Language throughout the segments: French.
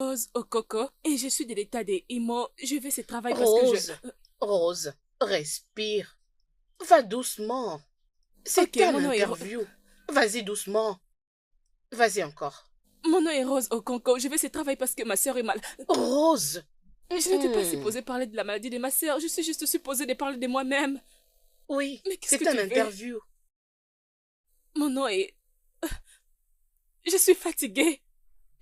Rose au coco et je suis de l'état des IMO. Je vais ce travail parce que Rose, Rose, respire. Va doucement. Ok, C'est un mon nom est... interview. Vas-y doucement. Vas-y encore. Mon nom est Rose au coco. Je vais ce travail parce que ma sœur est mal. Rose. Je n'étais pas Mm-mm. supposée parler de la maladie de ma sœur. Je suis juste supposée de parler de moi-même. Oui, Mais qu'est-ce que c'est un tu veux? interview. Mon nom est... Je suis fatiguée.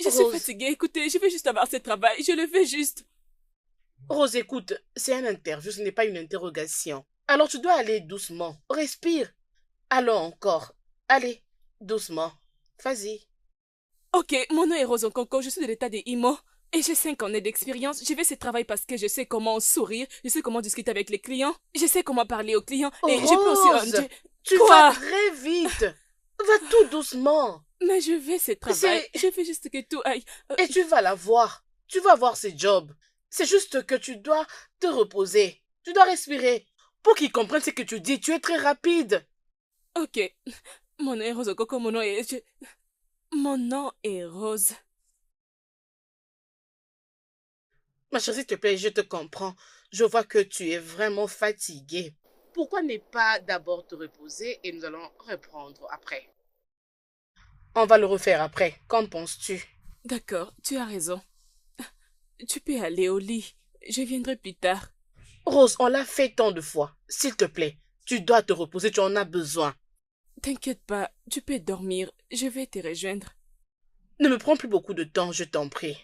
Je suis Rose, fatiguée. Écoutez, je veux juste avoir ce travail. Je le veux juste. Rose, écoute, c'est un interview, ce n'est pas une interrogation. Alors tu dois aller doucement. Respire. Allons encore. Allez, doucement. Vas-y. Ok, mon nom est Rose au coco. Je suis de l'état des IMO. Et j'ai 5 années d'expérience. Je vais ce travail parce que je sais comment sourire. Je sais comment discuter avec les clients. Je sais comment parler aux clients. Et je peux aussi... Rose, tu vas Quoi? très vite. Va tout doucement. Mais je vais ce travail. C'est... Je veux juste que tout aille. Et tu vas la voir. Tu vas voir ces jobs. C'est juste que tu dois te reposer. Tu dois respirer. Pour qu'ils comprennent ce que tu dis, tu es très rapide. Ok. Mon nom est Rose au coco. Mon nom est... Mon nom est Rose. Ma chérie, s'il te plaît, je te comprends. Je vois que tu es vraiment fatiguée. Pourquoi ne pas d'abord te reposer et nous allons reprendre après? On va le refaire après. Qu'en penses-tu? D'accord, tu as raison. Tu peux aller au lit. Je viendrai plus tard. Rose, on l'a fait tant de fois. S'il te plaît, tu dois te reposer, tu en as besoin. T'inquiète pas, tu peux dormir. Je vais te rejoindre. Ne me prends plus beaucoup de temps, je t'en prie.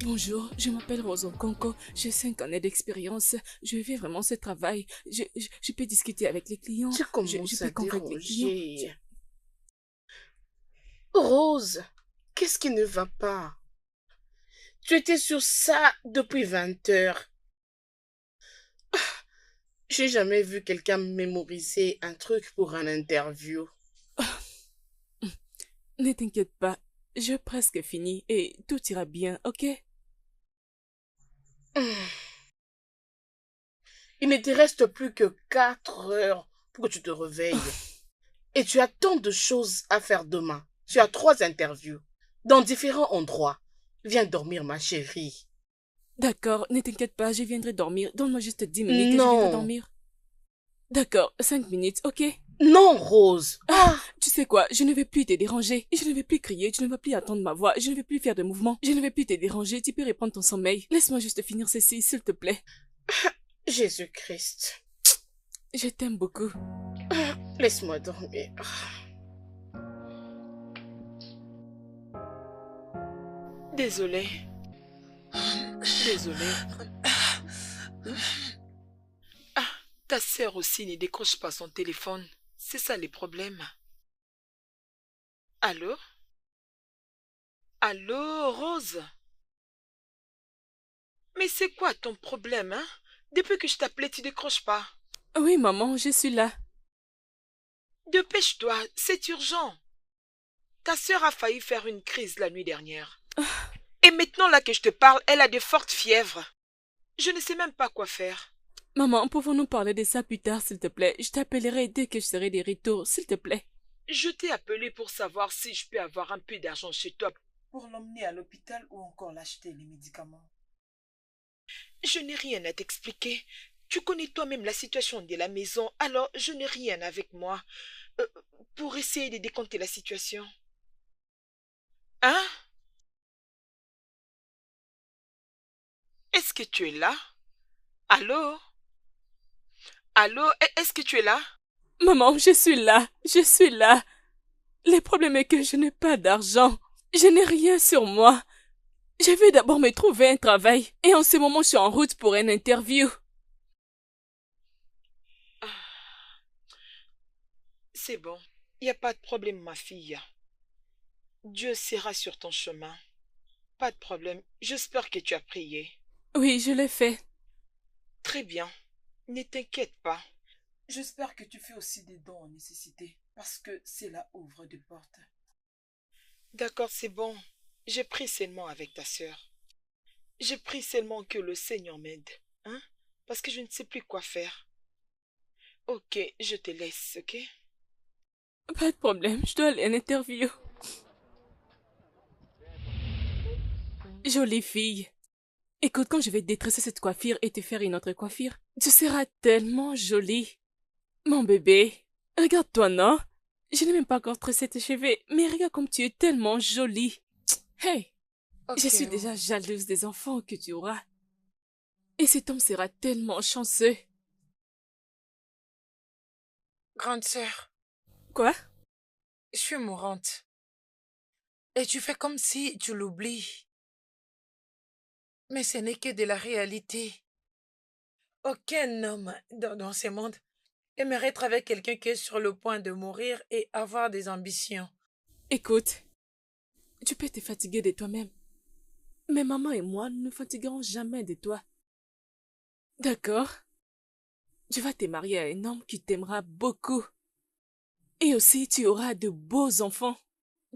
Bonjour, je m'appelle Rose Conco. J'ai 5 années d'expérience. Je fais vraiment ce travail. Je peux discuter avec les clients. Tu Je commences peux à convaincre les clients. déranger. Rose, qu'est-ce qui ne va pas? Tu étais sur ça depuis 20 heures. J'ai jamais vu quelqu'un mémoriser un truc pour un interview. Ne t'inquiète pas. J'ai presque fini et tout ira bien, ok? Il ne te reste plus que 4 heures pour que tu te réveilles. Et tu as tant de choses à faire demain. Tu as 3 interviews dans différents endroits. Viens dormir, ma chérie. D'accord, ne t'inquiète pas, je viendrai dormir. Donne-moi juste 10 minutes et je viendrai Non, dormir. D'accord, 5 minutes, ok? non, Rose. Ah, Ah, tu sais quoi, je ne vais plus te déranger. Je ne vais plus crier, tu ne vas plus attendre ma voix, je ne vais plus faire de mouvements. Je ne vais plus te déranger, tu peux reprendre ton sommeil. Laisse-moi juste finir ceci, s'il te plaît. Jésus-Christ. Je t'aime beaucoup. Laisse-moi dormir. Désolée, désolée. Ah, ta sœur aussi ne décroche pas son téléphone. C'est ça les problèmes. Allô? Allô, Rose? Mais c'est quoi ton problème, hein? Depuis que je t'appelais, tu décroches pas. Oui, maman, je suis là. Dépêche-toi, c'est urgent. Ta sœur a failli faire une crise la nuit dernière. Et maintenant là que je te parle, elle a de fortes fièvres. Je ne sais même pas quoi faire. Maman, pouvons-nous parler de ça plus tard, s'il te plaît? Je t'appellerai dès que je serai de retour, s'il te plaît. Je t'ai appelé pour savoir si je peux avoir un peu d'argent chez toi pour l'emmener à l'hôpital ou encore l'acheter les médicaments. Je n'ai rien à t'expliquer. Tu connais toi-même la situation de la maison, alors je n'ai rien avec moi euh, pour essayer de décompter la situation. Hein? Est-ce que tu es là? Allô? Allô? Est-ce que tu es là? Maman, je suis là. Je suis là. Le problème est que je n'ai pas d'argent. Je n'ai rien sur moi. Je vais d'abord me trouver un travail. Et en ce moment, je suis en route pour une interview. C'est bon. Il n'y a pas de problème, ma fille. Dieu sera sur ton chemin. Pas de problème. J'espère que tu as prié. Oui, je l'ai fait. Très bien. Ne t'inquiète pas. J'espère que tu fais aussi des dons en nécessité, parce que cela ouvre des portes. D'accord, c'est bon. J'ai pris seulement avec ta sœur. J'ai pris seulement que le Seigneur m'aide. Hein? Parce que je ne sais plus quoi faire. Ok, je te laisse, ok? Pas de problème, je dois aller à une interview. Jolie fille. Écoute, quand je vais détresser cette coiffure et te faire une autre coiffure, tu seras tellement jolie. Mon bébé, regarde-toi, non? Je n'ai même pas encore tressé tes cheveux, mais regarde comme tu es tellement jolie. Hey, je Ok, suis déjà jalouse des enfants que tu auras. Et cet homme sera tellement chanceux. grande sœur, Quoi? je suis mourante. Et tu fais comme si tu l'oublies. Mais ce n'est que de la réalité. Aucun homme dans ce monde aimerait être avec quelqu'un qui est sur le point de mourir et avoir des ambitions. Écoute, tu peux te fatiguer de toi-même. Mais maman et moi ne nous fatiguerons jamais de toi. D'accord? Tu vas te marier à un homme qui t'aimera beaucoup. Et aussi, tu auras de beaux enfants.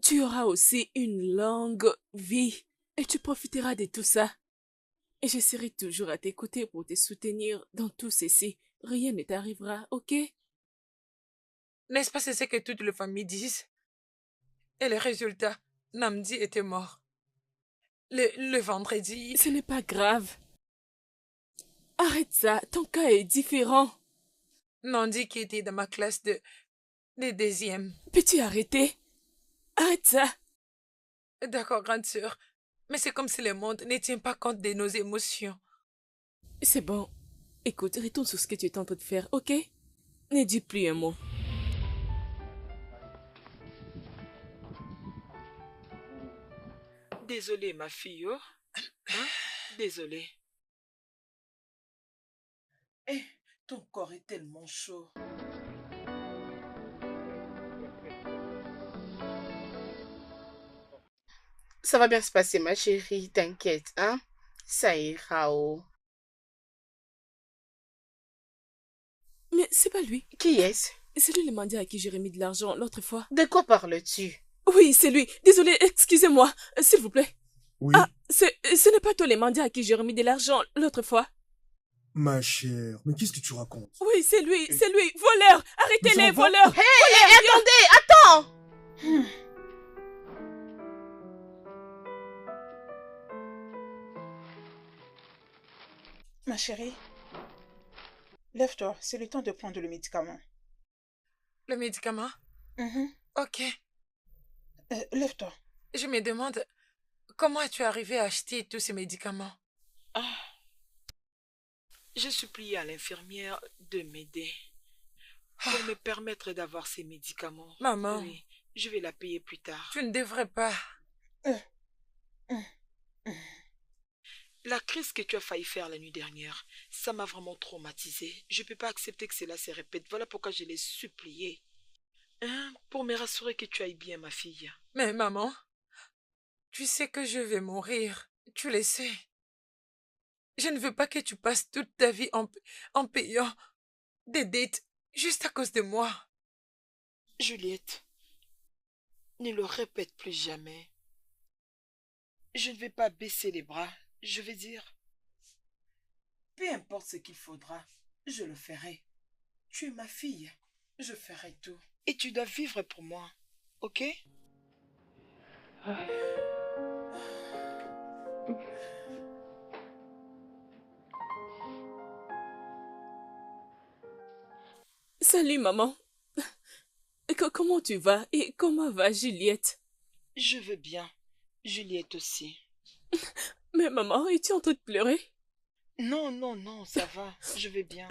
Tu auras aussi une longue vie. Et tu profiteras de tout ça. Et je serai toujours à tes côtés pour te soutenir dans tout ceci. Rien ne t'arrivera, ok? N'est-ce pas c'est ce que toutes les familles disent? Et le résultat, Namdi était mort. Le vendredi, Ce n'est pas grave. Arrête ça, ton cas est différent. Nandi qui était dans ma classe de deuxième. Peux-tu arrêter? Arrête ça. D'accord, grande sœur. Mais c'est comme si le monde ne tient pas compte de nos émotions. C'est bon. Écoute, retourne sur ce que tu es en train de faire, ok? Ne dis plus un mot. Désolée, ma fille, oh. Hein? Désolée. Eh, ton corps est tellement chaud. Ça va bien se passer, ma chérie, t'inquiète, hein? Ça ira, oh. Mais c'est pas lui. Qui est-ce? C'est lui le mendiant à qui j'ai remis de l'argent l'autre fois. De quoi parles-tu? Oui, c'est lui. Désolé, excusez-moi. S'il vous plaît. Oui, Ah, ce n'est pas toi le mendiant à qui j'ai remis de l'argent l'autre fois. ma chère, mais qu'est-ce que tu racontes? Oui, c'est lui, c'est lui. Voleur! Mais ça Arrêtez-les, va? voleurs! Hé, attendez, attends! Ma chérie, lève-toi, c'est le temps de prendre le médicament. Le médicament? Mhm. Ok. Lève-toi. Je me demande, comment es-tu arrivé à acheter tous ces médicaments? Ah, j'ai supplié à l'infirmière de m'aider pour me permettre d'avoir ces médicaments. Maman. Oui, je vais la payer plus tard. Tu ne devrais pas. La crise que tu as failli faire la nuit dernière, ça m'a vraiment traumatisée. Je ne peux pas accepter que cela se répète. Voilà pourquoi je l'ai supplié. Hein, pour me rassurer que tu ailles bien, ma fille. Mais maman, tu sais que je vais mourir. Tu le sais. Je ne veux pas que tu passes toute ta vie en payant des dettes juste à cause de moi. Juliette, ne le répète plus jamais. Je ne vais pas baisser les bras. Je vais dire, Peu importe ce qu'il faudra, je le ferai. Tu es ma fille. Je ferai tout. et tu dois vivre pour moi, ok? Salut, maman. Comment tu vas? Et comment va Juliette? Je veux bien. Juliette aussi. Mais maman, es-tu en train de pleurer? Non, non, non, ça va. Je vais bien.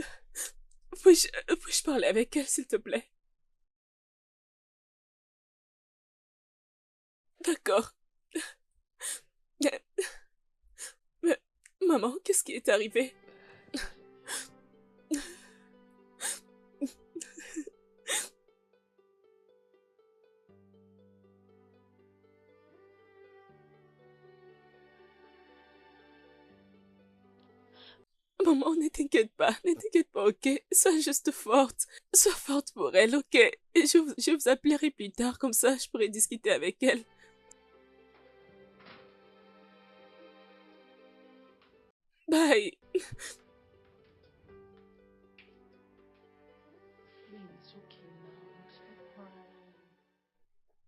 Puis-je parler avec elle, s'il te plaît? D'accord. Mais, maman, qu'est-ce qui est arrivé? Maman, ne t'inquiète pas, ok? Sois juste forte. Sois forte pour elle, ok? Et je vous appellerai plus tard, comme ça je pourrai discuter avec elle. Bye.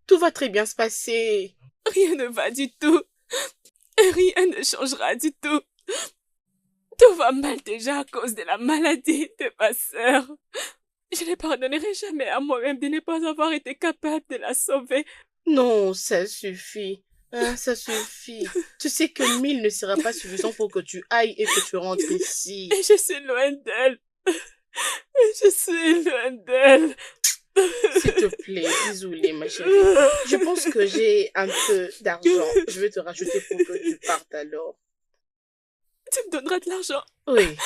Tout va très bien se passer. Rien ne va du tout. Et rien ne changera du tout. Tout va mal déjà à cause de la maladie de ma sœur. Je ne pardonnerai jamais à moi-même de ne pas avoir été capable de la sauver. Non, ça suffit. Hein, ça suffit. Tu sais que 1000 ne sera pas suffisant pour que tu ailles et que tu rentres ici. Et je suis loin d'elle. Je suis loin d'elle. S'il te plaît, désolée ma chérie. Je pense que j'ai un peu d'argent. Je vais te rajouter pour que tu partes alors. Tu me donneras de l'argent. Oui.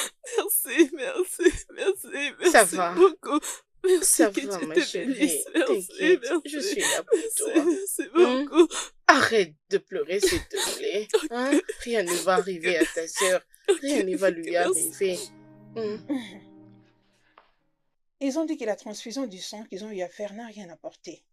Merci Ça va. beaucoup. Merci Ça que va Dieu ma te chérie. bénisse. T'inquiète, Merci. je suis là pour toi. Merci beaucoup. Arrête de pleurer s'il te plaît. Hein? Rien ne va arriver à ta sœur. Rien ne va lui arriver. Ils ont dit que la transfusion du sang qu'ils ont eu à faire n'a rien apporté.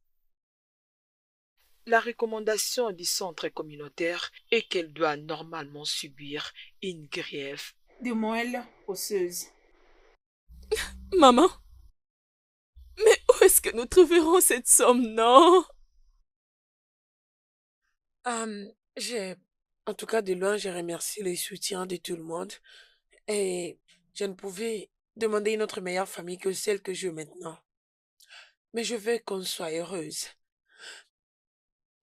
La recommandation du centre communautaire est qu'elle doit normalement subir une greffe. Des moelles osseuses. Maman? Mais où est-ce que nous trouverons cette somme, non? En tout cas, de loin, j'ai remercié le soutien de tout le monde. Et je ne pouvais demander une autre meilleure famille que celle que j'ai maintenant. Mais je veux qu'on soit heureuse.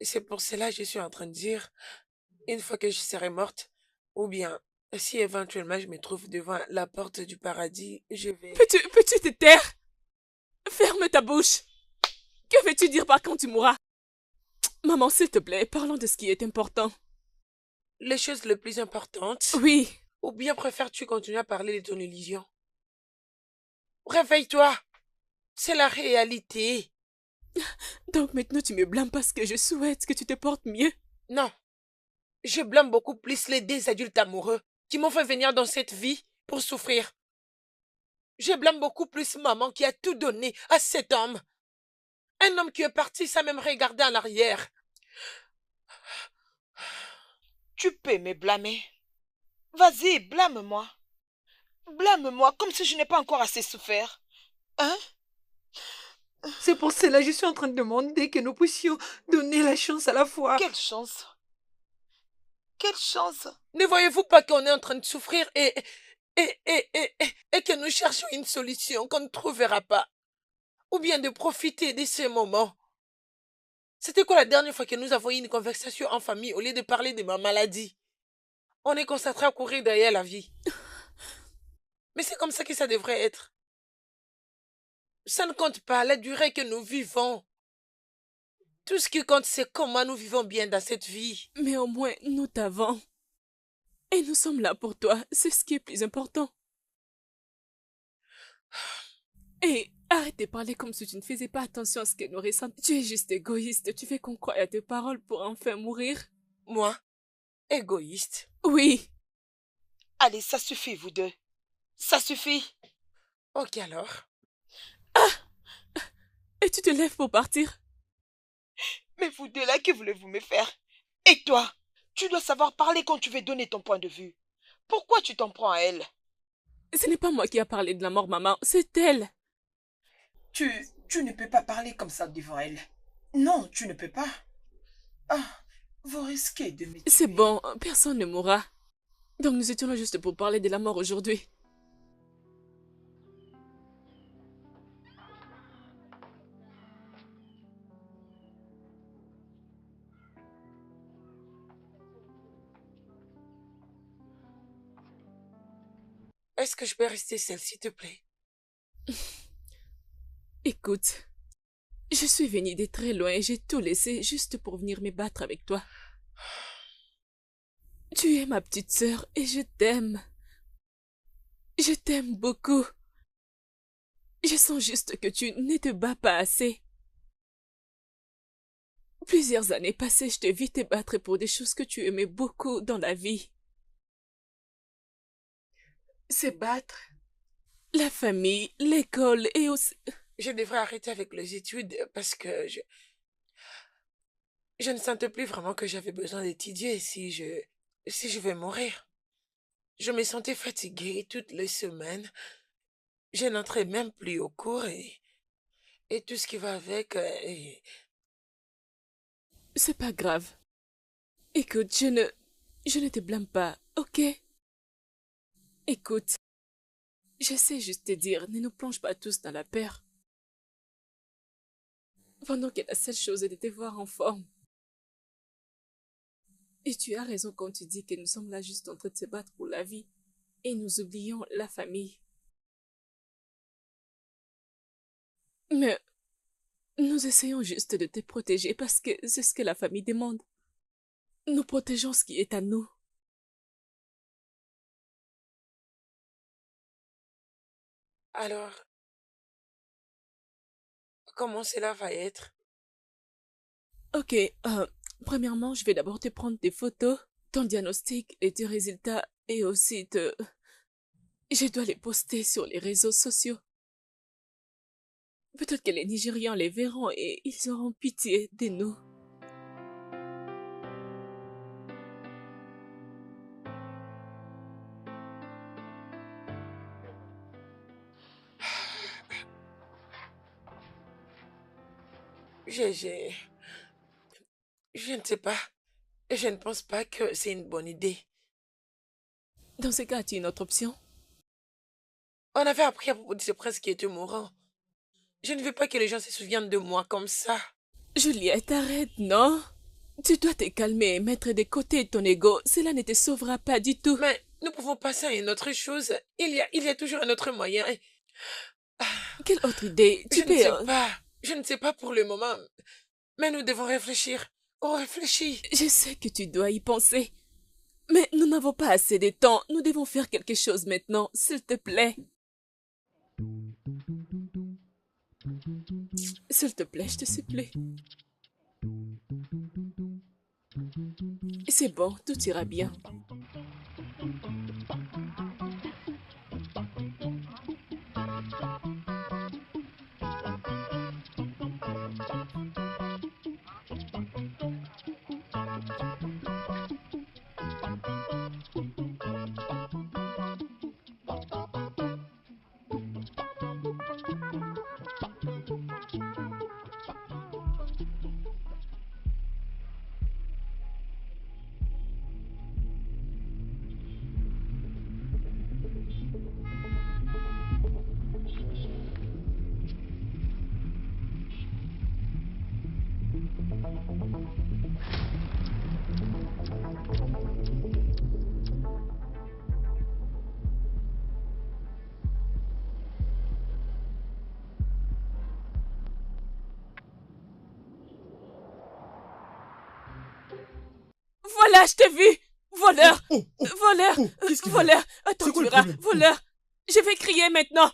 Et c'est pour cela que je suis en train de dire, une fois que je serai morte, ou bien, si éventuellement je me trouve devant la porte du paradis, je vais... Peux-tu te taire? Ferme ta bouche. Que veux-tu dire par quand tu mourras? Maman, s'il te plaît, parlons de ce qui est important. Les choses les plus importantes. Oui. Ou bien préfères-tu continuer à parler de ton illusion? Réveille-toi. C'est la réalité. Donc maintenant tu me blâmes parce que je souhaite que tu te portes mieux? Non. Je blâme beaucoup plus les deux adultes amoureux qui m'ont fait venir dans cette vie pour souffrir. Je blâme beaucoup plus maman qui a tout donné à cet homme. Un homme qui est parti sans même regarder en arrière. Tu peux me blâmer. Vas-y, blâme-moi. Blâme-moi comme si je n'ai pas encore assez souffert. Hein? C'est pour cela que je suis en train de demander que nous puissions donner la chance à la fois. Quelle chance? Quelle chance? Ne voyez-vous pas qu'on est en train de souffrir et que nous cherchons une solution qu'on ne trouvera pas? Ou bien de profiter de ces moments? C'était quoi la dernière fois que nous avons eu une conversation en famille au lieu de parler de ma maladie? On est concentré à courir derrière la vie. Mais c'est comme ça que ça devrait être. Ça ne compte pas la durée que nous vivons. Tout ce qui compte, c'est comment nous vivons bien dans cette vie. Mais au moins, nous t'avons. Et nous sommes là pour toi. C'est ce qui est plus important. Et arrête de parler comme si tu ne faisais pas attention à ce que nous ressentons. Tu es juste égoïste. Tu fais qu'on croie à tes paroles pour enfin mourir. Moi? Égoïste? Oui. Allez, ça suffit, vous deux. Ça suffit. Ok alors. Et tu te lèves pour partir? Mais vous deux là, que voulez-vous me faire? Et toi, tu dois savoir parler quand tu veux donner ton point de vue. Pourquoi tu t'en prends à elle? Ce n'est pas moi qui a parlé de la mort, maman. C'est elle. Tu ne peux pas parler comme ça devant elle. Non, tu ne peux pas. Ah, vous risquez de me tuer. C'est bon, personne ne mourra. Donc nous étions là juste pour parler de la mort aujourd'hui. Est-ce que je peux rester seule, s'il te plaît? Écoute, je suis venue de très loin et j'ai tout laissé juste pour venir me battre avec toi. Tu es ma petite sœur et je t'aime. Je t'aime beaucoup. Je sens juste que tu ne te bats pas assez. Plusieurs années passées, je te vis te battre pour des choses que tu aimais beaucoup dans la vie. Se battre? La famille, l'école et aussi... Je devrais arrêter avec les études parce que je ne sentais plus vraiment que j'avais besoin d'étudier si je vais mourir. Je me sentais fatiguée toutes les semaines. Je n'entrais même plus au cours et tout ce qui va avec. C'est pas grave. Écoute, je ne te blâme pas, ok? Écoute, je sais juste te dire, ne nous plonge pas tous dans la peur. Pendant que la seule chose est de te voir en forme. Et tu as raison quand tu dis que nous sommes là juste en train de se battre pour la vie. Et nous oublions la famille. Mais nous essayons juste de te protéger parce que c'est ce que la famille demande. Nous protégeons ce qui est à nous. Alors, comment cela va être? Ok, premièrement, je vais d'abord te prendre des photos, ton diagnostic et tes résultats, et aussi je dois les poster sur les réseaux sociaux. Peut-être que les Nigérians les verront et ils auront pitié de nous. Je, je, je ne sais pas. Je ne pense pas que c'est une bonne idée. Dans ce cas, as-tu une autre option? On avait appris à propos de ce prince qui était mourant. Je ne veux pas que les gens se souviennent de moi comme ça. Juliette, arrête, non? Tu dois te calmer et mettre de côté ton ego. Cela ne te sauvera pas du tout. Mais nous pouvons passer à une autre chose. Il y a toujours un autre moyen. Quelle autre idée? Je ne sais pas. Je ne sais pas pour le moment. Mais nous devons réfléchir. On réfléchit. Je sais que tu dois y penser. Mais nous n'avons pas assez de temps. Nous devons faire quelque chose maintenant, s'il te plaît. S'il te plaît, je te supplie. C'est bon, tout ira bien. Voilà, je t'ai vu! Voleur! Voleur! Qu'est-ce qu'il Voleur! C'est Attends, quoi tu le verras! problème? Voleur! Je vais crier maintenant!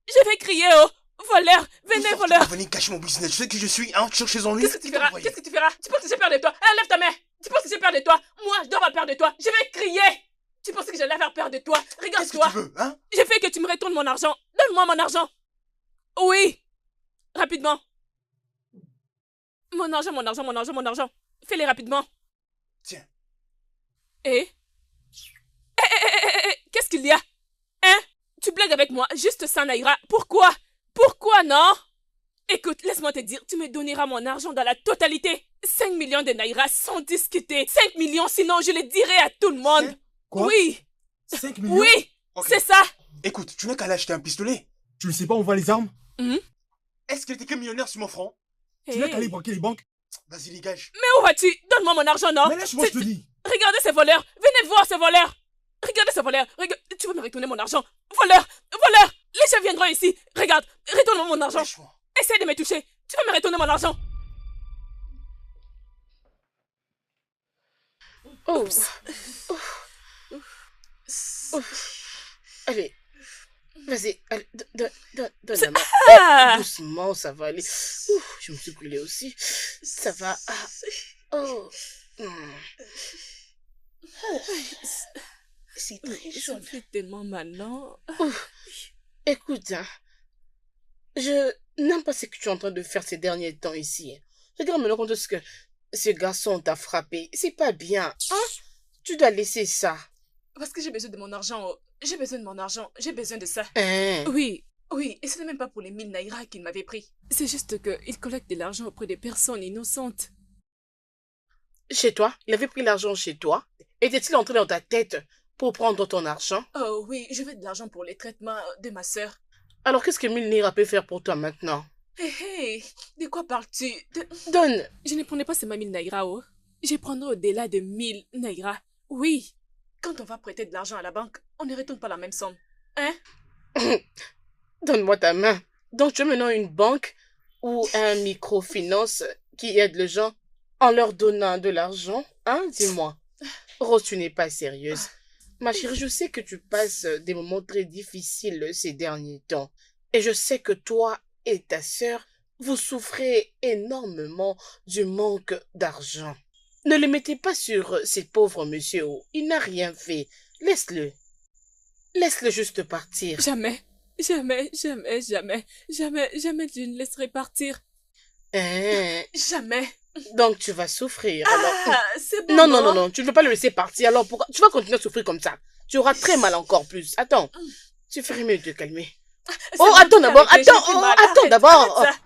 Je vais crier, oh! Voleur! Venez, voleur! Venez cacher mon business. Tu sais qui je suis, hein? Tu cherches en lui. Qu'est-ce que tu feras? Qu'est-ce que tu feras? Tu penses que j'ai peur de toi? Hein, lève ta main! Tu penses que j'ai peur de toi? Moi, je dois avoir peur de toi! Je vais crier! Tu pensais que j'allais avoir peur de toi? Qu'est-ce que Regarde-toi! tu veux, hein? J'ai fait que tu me retournes mon argent! Donne-moi mon argent! Oui! Rapidement! Mon argent, mon argent, mon argent, mon argent! Fais-les rapidement! Tiens. Eh? Qu'est-ce qu'il y a? Hein? Tu blagues avec moi, juste ça, Naïra. Pourquoi? Pourquoi, non? Écoute, laisse-moi te dire, tu me donneras mon argent dans la totalité. 5 millions de Naïra sans discuter. 5 millions, sinon je le dirai à tout le monde. Quoi? Oui! 5 millions? Oui! Ok. C'est ça! Écoute, tu n'as qu'à l'acheter un pistolet. Tu ne sais pas où vont les armes? Hmm? Est-ce que t'es que millionnaire sur mon front? Tu Hey. n'as qu'à aller braquer les banques? Vas-y, dégage. Mais où vas-tu? Donne-moi mon argent, non? Mais lâche-moi, je te dis. Regardez ces voleurs! Venez voir ces voleurs! Regardez ces voleurs! Tu vas me retourner mon argent! Voleur! Voleur! Les chefs viendront ici! Regarde! Retourne-moi mon argent! Lâche-moi. Essaye de me toucher! Tu vas me retourner mon argent! Oh. Allez. Vas-y, allez, donne la main. Ah! Doucement, ça va aller. Ouf, je me suis brûlée aussi. Ça va. Ah. Oh. aussi très Ça jaune. fait tellement mal, non? Ouf. Écoute, hein, je n'aime pas ce que tu es en train de faire ces derniers temps ici. Regarde maintenant compte ce que ce garçon t'a frappé. C'est pas bien, hein? Tu dois laisser ça. Parce que j'ai besoin de mon argent. Oh. J'ai besoin de mon argent. J'ai besoin de ça. Hein? Oui, oui. Et ce n'est même pas pour les 1000 naira qu'il m'avait pris. C'est juste qu'il collecte de l'argent auprès des personnes innocentes. Chez toi? Il avait pris l'argent chez toi? Était-il entré dans ta tête pour prendre ton argent? Oh oui, je veux de l'argent pour les traitements de ma sœur. Alors qu'est-ce que 1000 Naira peut faire pour toi maintenant? Hé hé, de quoi parles-tu? Donne! Je ne prenais pas seulement 1000 naira, oh. Je prendrais au-delà de 1000 naira. Oui. Quand on va prêter de l'argent à la banque, on ne retourne pas la même somme. Hein? Donne-moi ta main. Donc tu es maintenant une banque ou un microfinance qui aide les gens en leur donnant de l'argent? Hein? Dis-moi. Rose, tu n'es pas sérieuse. Ma chérie, je sais que tu passes des moments très difficiles ces derniers temps. Et je sais que toi et ta sœur, vous souffrez énormément du manque d'argent. Ne le mettez pas sur ces pauvres monsieur. Il n'a rien fait. Laisse-le. Laisse-le juste partir. Jamais. Jamais, jamais, jamais, jamais, jamais je ne laisserai partir. Hein? Jamais. Donc tu vas souffrir. Alors... Ah, c'est bon. Non, non, non, non, tu ne veux pas le laisser partir. Alors pourquoi tu vas continuer à souffrir comme ça? Tu auras très mal encore plus. Attends, tu ferais mieux de te calmer. C'est Oh, bon, attends tu d'abord, arrêter, attends, j'ai fait oh, mal. attends Arrête, d'abord. arrête ça.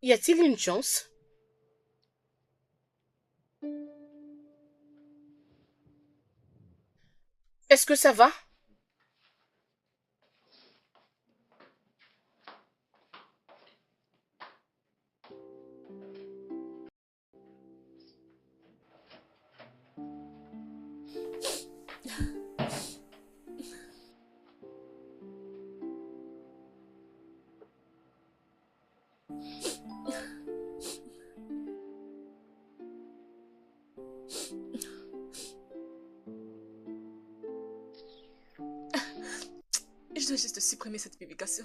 Y a-t-il une chance? Est-ce que ça va? Je dois juste supprimer cette publication.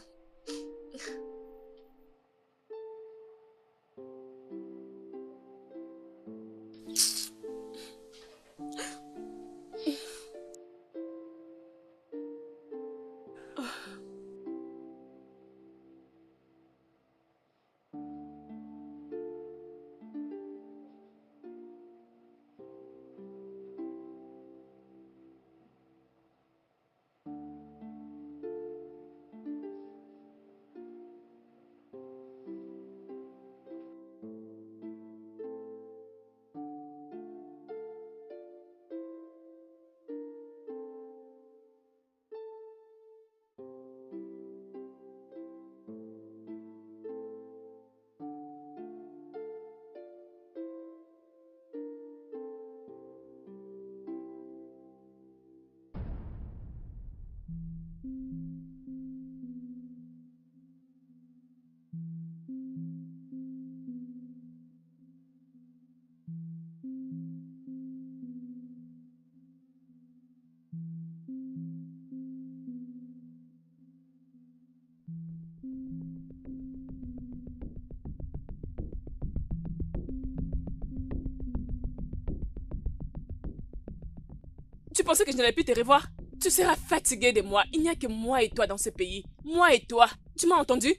Tu pensais que je n'allais plus te revoir? Tu seras fatigué de moi. Il n'y a que moi et toi dans ce pays. Moi et toi. Tu m'as entendu?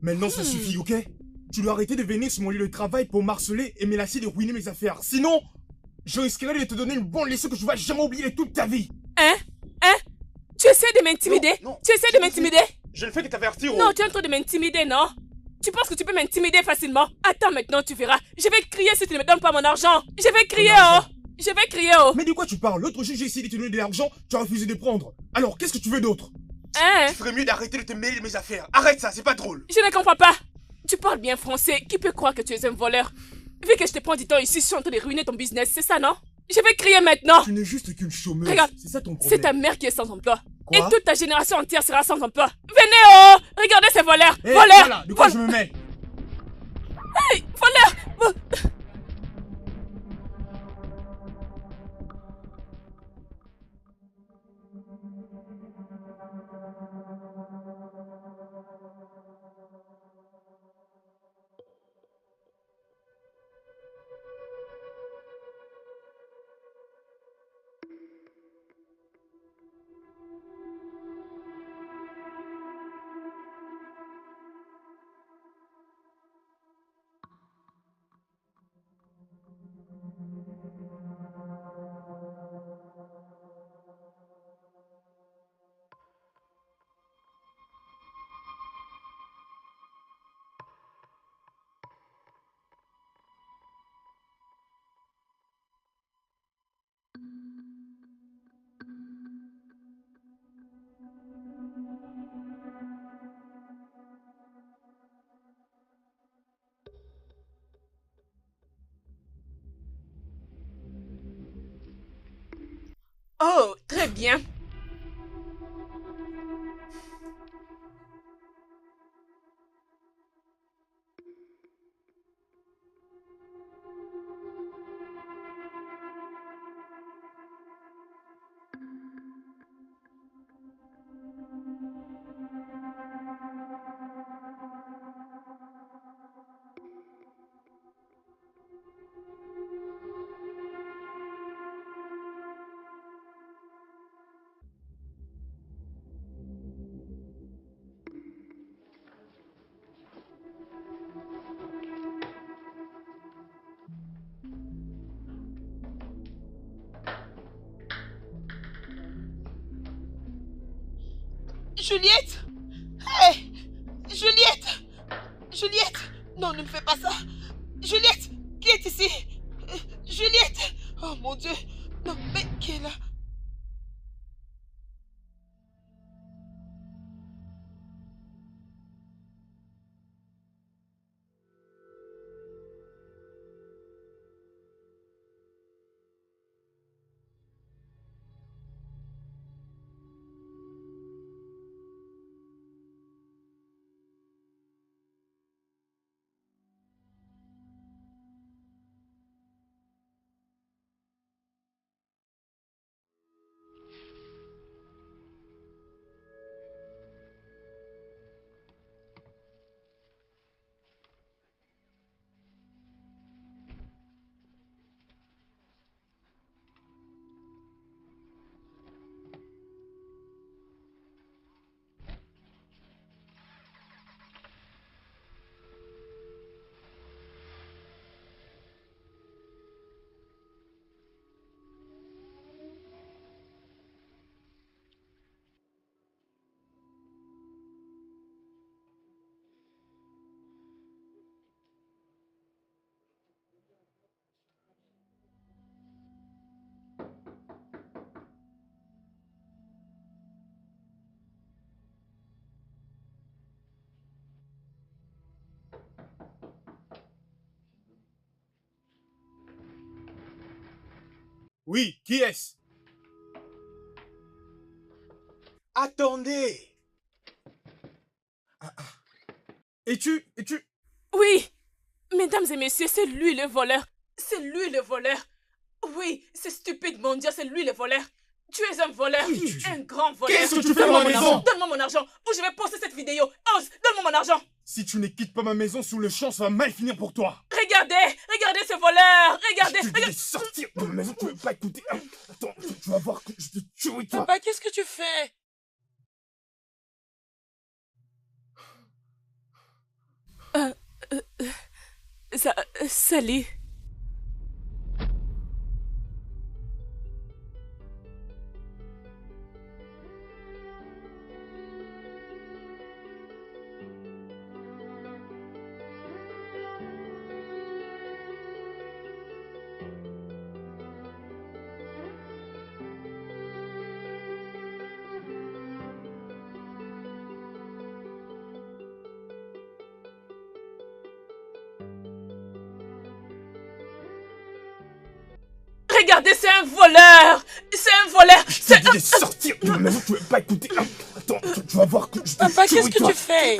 Maintenant, ça suffit, ok? Tu dois arrêter de venir sur mon lieu de travail pour m'harceler et menacer de ruiner mes affaires. Sinon, je risquerais de te donner une bonne leçon que tu vas jamais oublier de toute ta vie. Hein? Tu essaies de m'intimider? Non, Tu essaies de m'intimider? Je ne fais que t'avertir. Non, tu es en train de m'intimider, non? Tu penses que tu peux m'intimider facilement? Attends maintenant, tu verras. Je vais crier si tu ne me donnes pas mon argent. Je vais crier, oh! Je vais crier, oh! Mais de quoi tu parles? L'autre jour, j'ai essayé de te donner de l'argent, tu as refusé de prendre. Alors, qu'est-ce que tu veux d'autre? Hein? Tu ferais mieux d'arrêter de te mêler de mes affaires. Arrête ça, c'est pas drôle. Je ne comprends pas. Tu parles bien français. Qui peut croire que tu es un voleur? Vu que je te prends du temps ici, je suis en train de ruiner ton business, c'est ça, non? Je vais crier maintenant. Tu n'es juste qu'une chômeuse. Regarde, c'est ça ton problème. c'est ta mère qui est sans emploi. Quoi? Et toute ta génération entière sera sans emploi. Venez, oh! Regardez ces voleurs! Hey, Voleurs! voilà, de quoi je me mets? Hey, voleurs! Oh, très bien. Juliette! Hé! Juliette! Juliette! Non, ne me fais pas ça! Juliette! Qui est ici? Juliette! Oh mon Dieu! Non, mais qui est là? Oui, qui est-ce? Attendez! Es-tu... Oui, mesdames et messieurs, c'est lui le voleur. C'est lui le voleur. Oui, c'est stupide, mon Dieu, c'est lui le voleur. Tu es un voleur, un grand voleur. Qu'est-ce que tu fais dans ma maison? Donne-moi mon argent ou je vais poster cette vidéo. Ose, donne-moi mon argent. Si tu ne quittes pas ma maison sous le champ, ça va mal finir pour toi. Regardez ce voleur. Regardez. Je te dis de sortir de ma maison, tu veux pas écouter. Attends, tu vas voir que je te tuerai, toi. Papa, qu'est-ce que tu fais? Salut. Regardez, c'est un voleur! C'est un voleur! Je t'ai dit de sortir de la maison, tu veux pas écouter. Attends, tu vas voir que je te Papa, tue, qu'est-ce que toi. tu fais?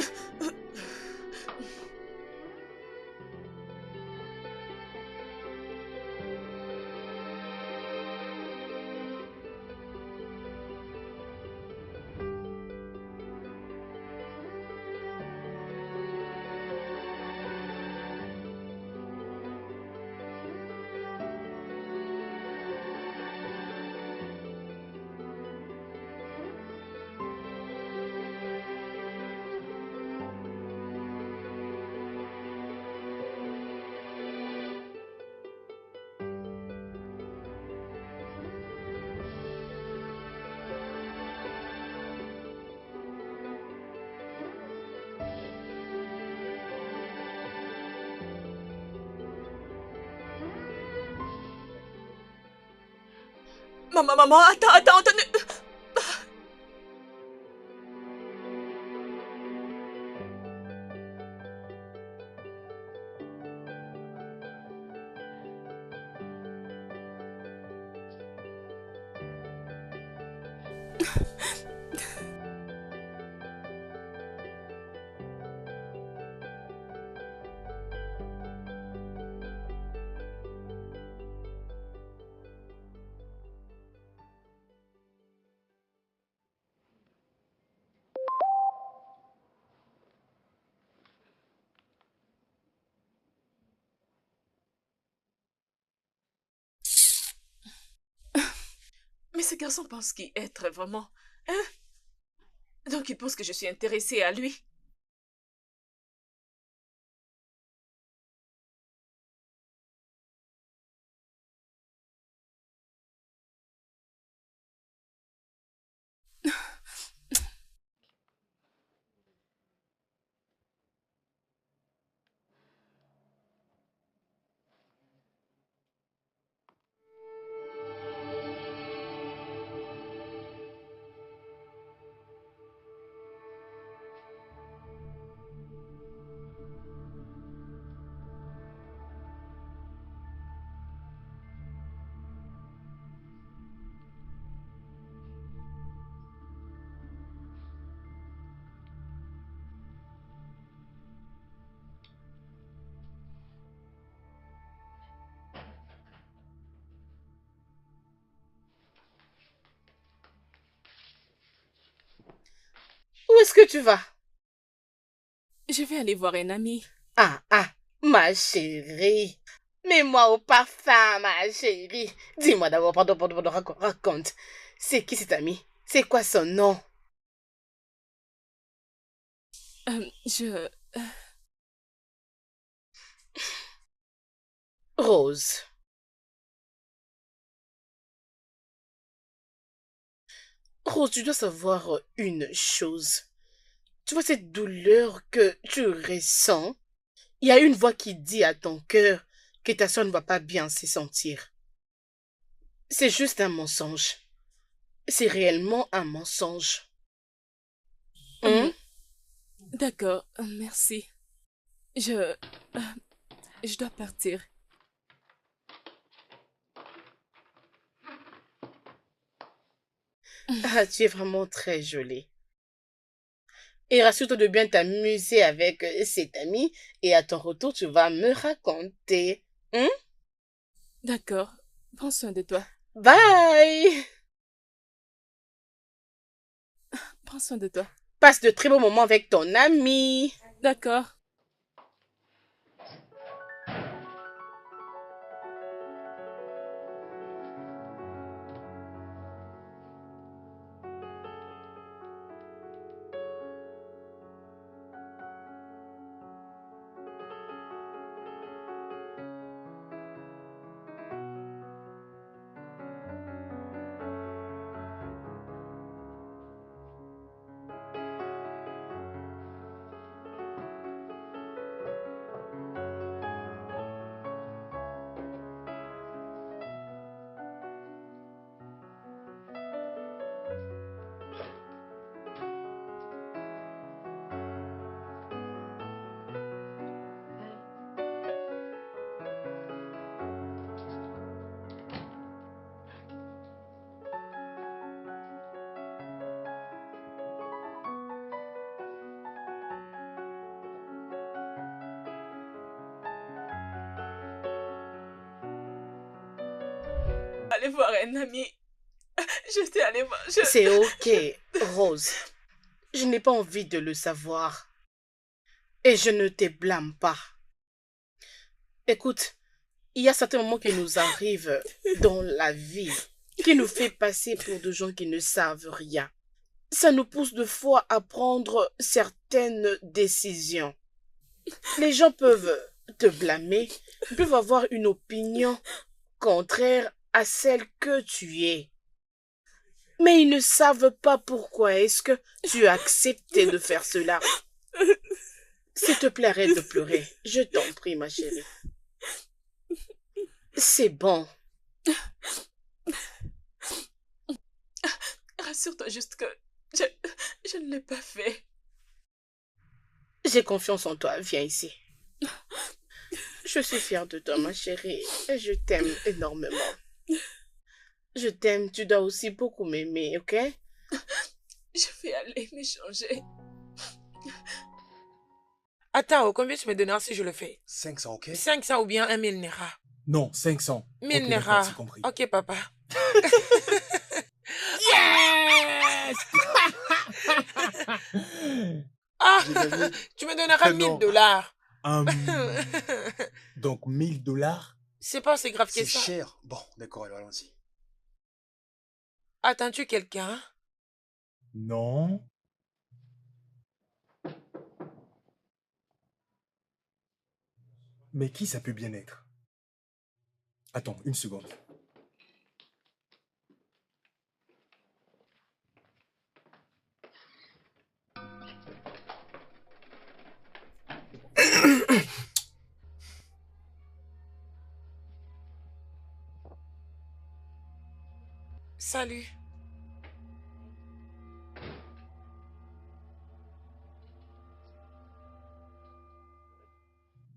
Maman, attends. Mais ce garçon pense qui être vraiment, hein? Donc il pense que je suis intéressée à lui. Où est-ce que tu vas? Je vais aller voir un ami. Ah, ma chérie. Mets-moi au parfum, ma chérie. Dis-moi d'abord, pardon, raconte. C'est qui cet ami? C'est quoi son nom? Je... Rose. Rose, tu dois savoir une chose. Tu vois cette douleur que tu ressens? Il y a une voix qui dit à ton cœur que ta soeur ne va pas bien se sentir. C'est juste un mensonge. C'est réellement un mensonge. Hein? D'accord, merci. Je dois partir. Ah, tu es vraiment très jolie. Et rassure-toi de bien t'amuser avec cet ami et à ton retour, tu vas me raconter. Hein? D'accord, prends soin de toi. Bye! Prends soin de toi. Passe de très beaux moments avec ton ami. D'accord. allée voir un ami. J'étais allée voir... C'est ok, Rose. Je n'ai pas envie de le savoir. Et je ne te blâme pas. Écoute, il y a certains moments qui nous arrivent dans la vie, qui nous fait passer pour des gens qui ne savent rien. Ça nous pousse de fois à prendre certaines décisions. Les gens peuvent te blâmer, peuvent avoir une opinion contraire à celle que tu es. Mais ils ne savent pas pourquoi est-ce que tu as accepté de faire cela. S'il te plaît, arrête de pleurer. Je t'en prie, ma chérie. C'est bon. Rassure-toi juste que je ne l'ai pas fait. J'ai confiance en toi. Viens ici. Je suis fière de toi, ma chérie. Et je t'aime énormément. Je t'aime. Tu dois aussi beaucoup m'aimer, ok? Je vais aller m'échanger. Attends, combien tu me donneras si je le fais? 500, ok? 500 ou bien 1000 Naira? Non, 500. 1000 Ok, Naira. d'accord, c'est compris. Ok, papa. Yes! Ah, J'ai gagné. tu me donneras Non. 1000 $. Donc 1000 $? C'est pas aussi grave que C'est ça. cher. Bon, d'accord, alors allons-y. Attends-tu quelqu'un? Non. Mais qui ça peut bien être? Attends, une seconde. Salut.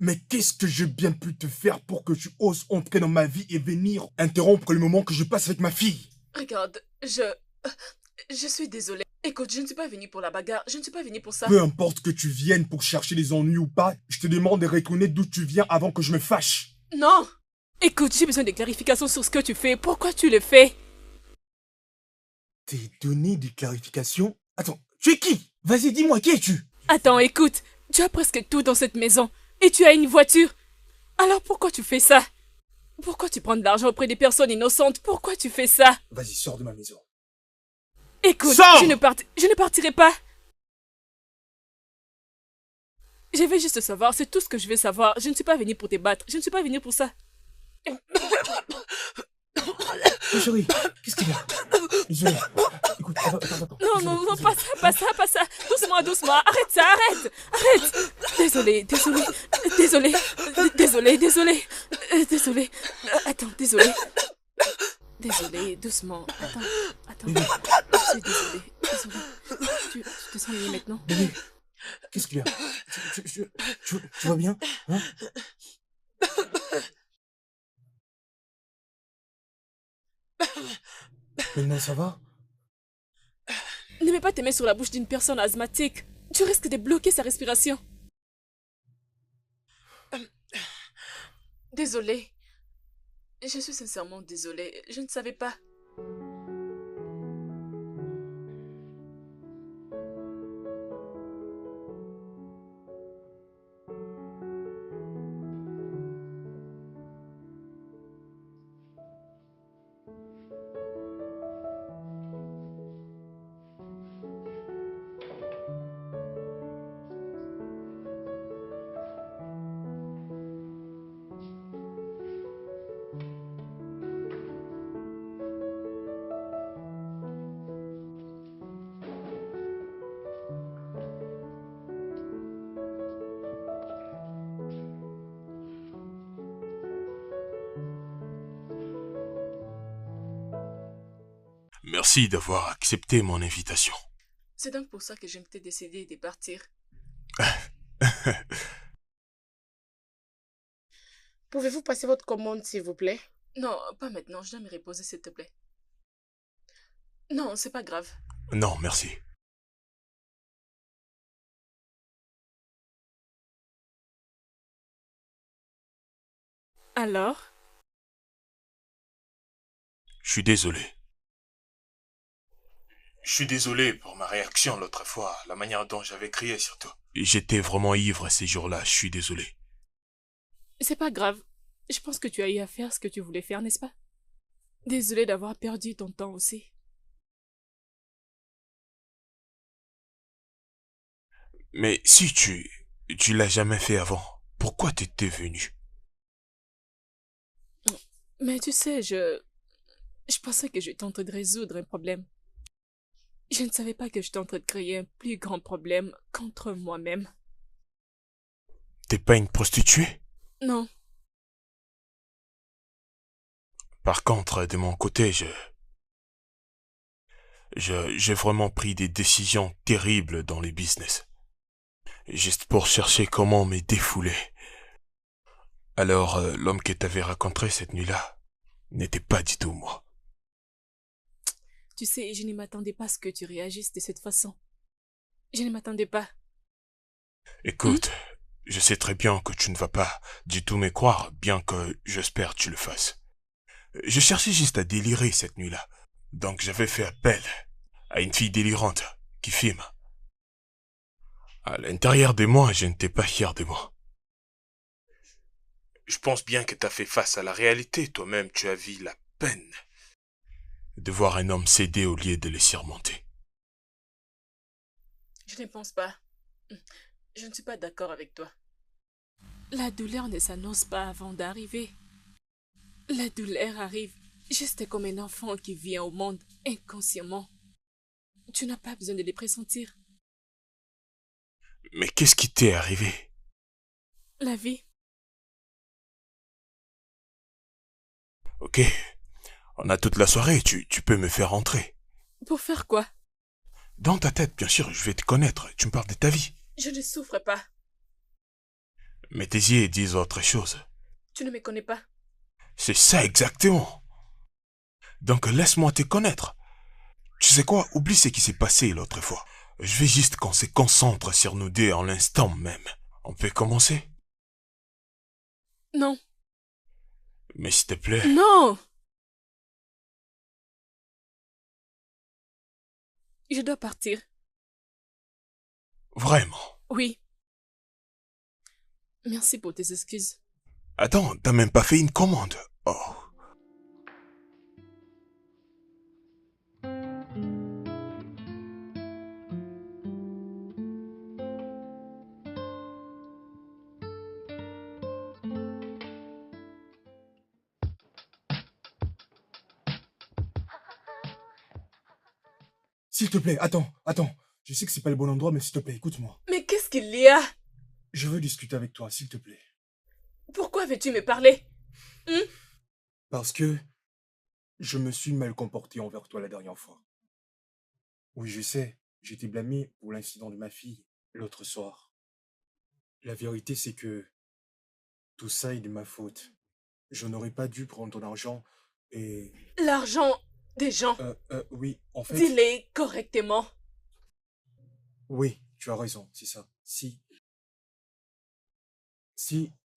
Mais qu'est-ce que j'ai bien pu te faire pour que tu oses entrer dans ma vie et venir interrompre le moment que je passe avec ma fille? Regarde, je suis désolée. Écoute, je ne suis pas venue pour la bagarre. Je ne suis pas venue pour ça. Peu importe que tu viennes pour chercher des ennuis ou pas, je te demande de reconnaître d'où tu viens avant que je me fâche. Non! Écoute, j'ai besoin de clarifications sur ce que tu fais. Pourquoi tu le fais? T'es donné des clarifications? Attends, tu es qui? Vas-y, dis-moi, qui es-tu? Attends, écoute. Tu as presque tout dans cette maison. Et tu as une voiture. Alors pourquoi tu fais ça? Pourquoi tu prends de l'argent auprès des personnes innocentes? Pourquoi tu fais ça? Vas-y, sors de ma maison. Écoute, Sors! je ne partirai pas. Je vais juste savoir, c'est tout ce que je veux savoir. Je ne suis pas venue pour te battre. Je ne suis pas venue pour ça. Oh, chérie, qu'est-ce qu'il y a? Désolé. Écoute, attends. Non, non, non, pas ça. Doucement. Arrête ça, arrête. Désolé. Attends, désolé. Désolé, doucement. Attends. Je suis désolée. Tu te sens mieux maintenant? Bébé, qu'est-ce qu'il y a? Tu vas bien? Hein? Maintenant, ça va? Ne mets pas tes mains sur la bouche d'une personne asthmatique. Tu risques de bloquer sa respiration. Désolée. Je suis sincèrement désolée. Je ne savais pas. Merci d'avoir accepté mon invitation. C'est donc pour ça que je m'étais décidée de partir. Pouvez-vous passer votre commande, s'il vous plaît? Non, pas maintenant. Je dois me reposer, s'il te plaît. Non, c'est pas grave. Non, merci. Alors? Je suis désolé. Je suis désolé pour ma réaction l'autre fois, la manière dont j'avais crié sur toi. J'étais vraiment ivre ces jours-là, je suis désolé. C'est pas grave. Je pense que tu as eu à faire ce que tu voulais faire, n'est-ce pas? Désolée d'avoir perdu ton temps aussi. Mais si tu l'as jamais fait avant, pourquoi t'étais venu? Mais tu sais, je pensais que j'étais en train de résoudre un problème. Je ne savais pas que j'étais en train de créer un plus grand problème contre moi-même. T'es pas une prostituée? Non, Par contre, de mon côté, j'ai vraiment pris des décisions terribles dans les business. Juste pour chercher comment me défouler. Alors, l'homme que t'avais rencontré cette nuit-là n'était pas du tout moi. tu sais, je ne m'attendais pas à ce que tu réagisses de cette façon. Je ne m'attendais pas. Écoute, je sais très bien que tu ne vas pas du tout me croire, bien que j'espère que tu le fasses. Je cherchais juste à délirer cette nuit-là. Donc j'avais fait appel à une fille délirante qui filme. À l'intérieur de moi, je n'étais pas fier de moi. Je pense bien que t'as fait face à la réalité. Toi-même, tu as vu la peine de voir un homme céder au lieu de le surmonter. Je ne pense pas. Je ne suis pas d'accord avec toi. La douleur ne s'annonce pas avant d'arriver. La douleur arrive juste comme un enfant qui vient au monde inconsciemment. Tu n'as pas besoin de les pressentir. Mais qu'est-ce qui t'est arrivé? La vie. Ok, on a toute la soirée, tu peux me faire entrer. Pour faire quoi? Dans ta tête, bien sûr, je vais te connaître, tu me parles de ta vie. Je ne souffre pas. Mais tes yeux disent autre chose. Tu ne me connais pas. C'est ça exactement. Donc laisse-moi te connaître. Tu sais quoi, oublie ce qui s'est passé l'autre fois. Je veux juste qu'on se concentre sur nous deux en l'instant même. On peut commencer? Non. Mais s'il te plaît. Non! Je dois partir. Vraiment? Oui. Merci pour tes excuses. Attends, t'as même pas fait une commande. Oh. S'il te plaît, attends. Je sais que c'est pas le bon endroit, mais s'il te plaît, écoute-moi. Mais qu'est-ce qu'il y a? Je veux discuter avec toi, s'il te plaît. Pourquoi veux-tu me parler? Parce que je me suis mal comporté envers toi la dernière fois. Oui, je sais, j'ai été blâmé pour l'incident de ma fille l'autre soir. La vérité, c'est que tout ça est de ma faute. Je n'aurais pas dû prendre ton argent et... L'argent des gens. Oui, en fait... Dis-les correctement. Oui, tu as raison, c'est ça. Si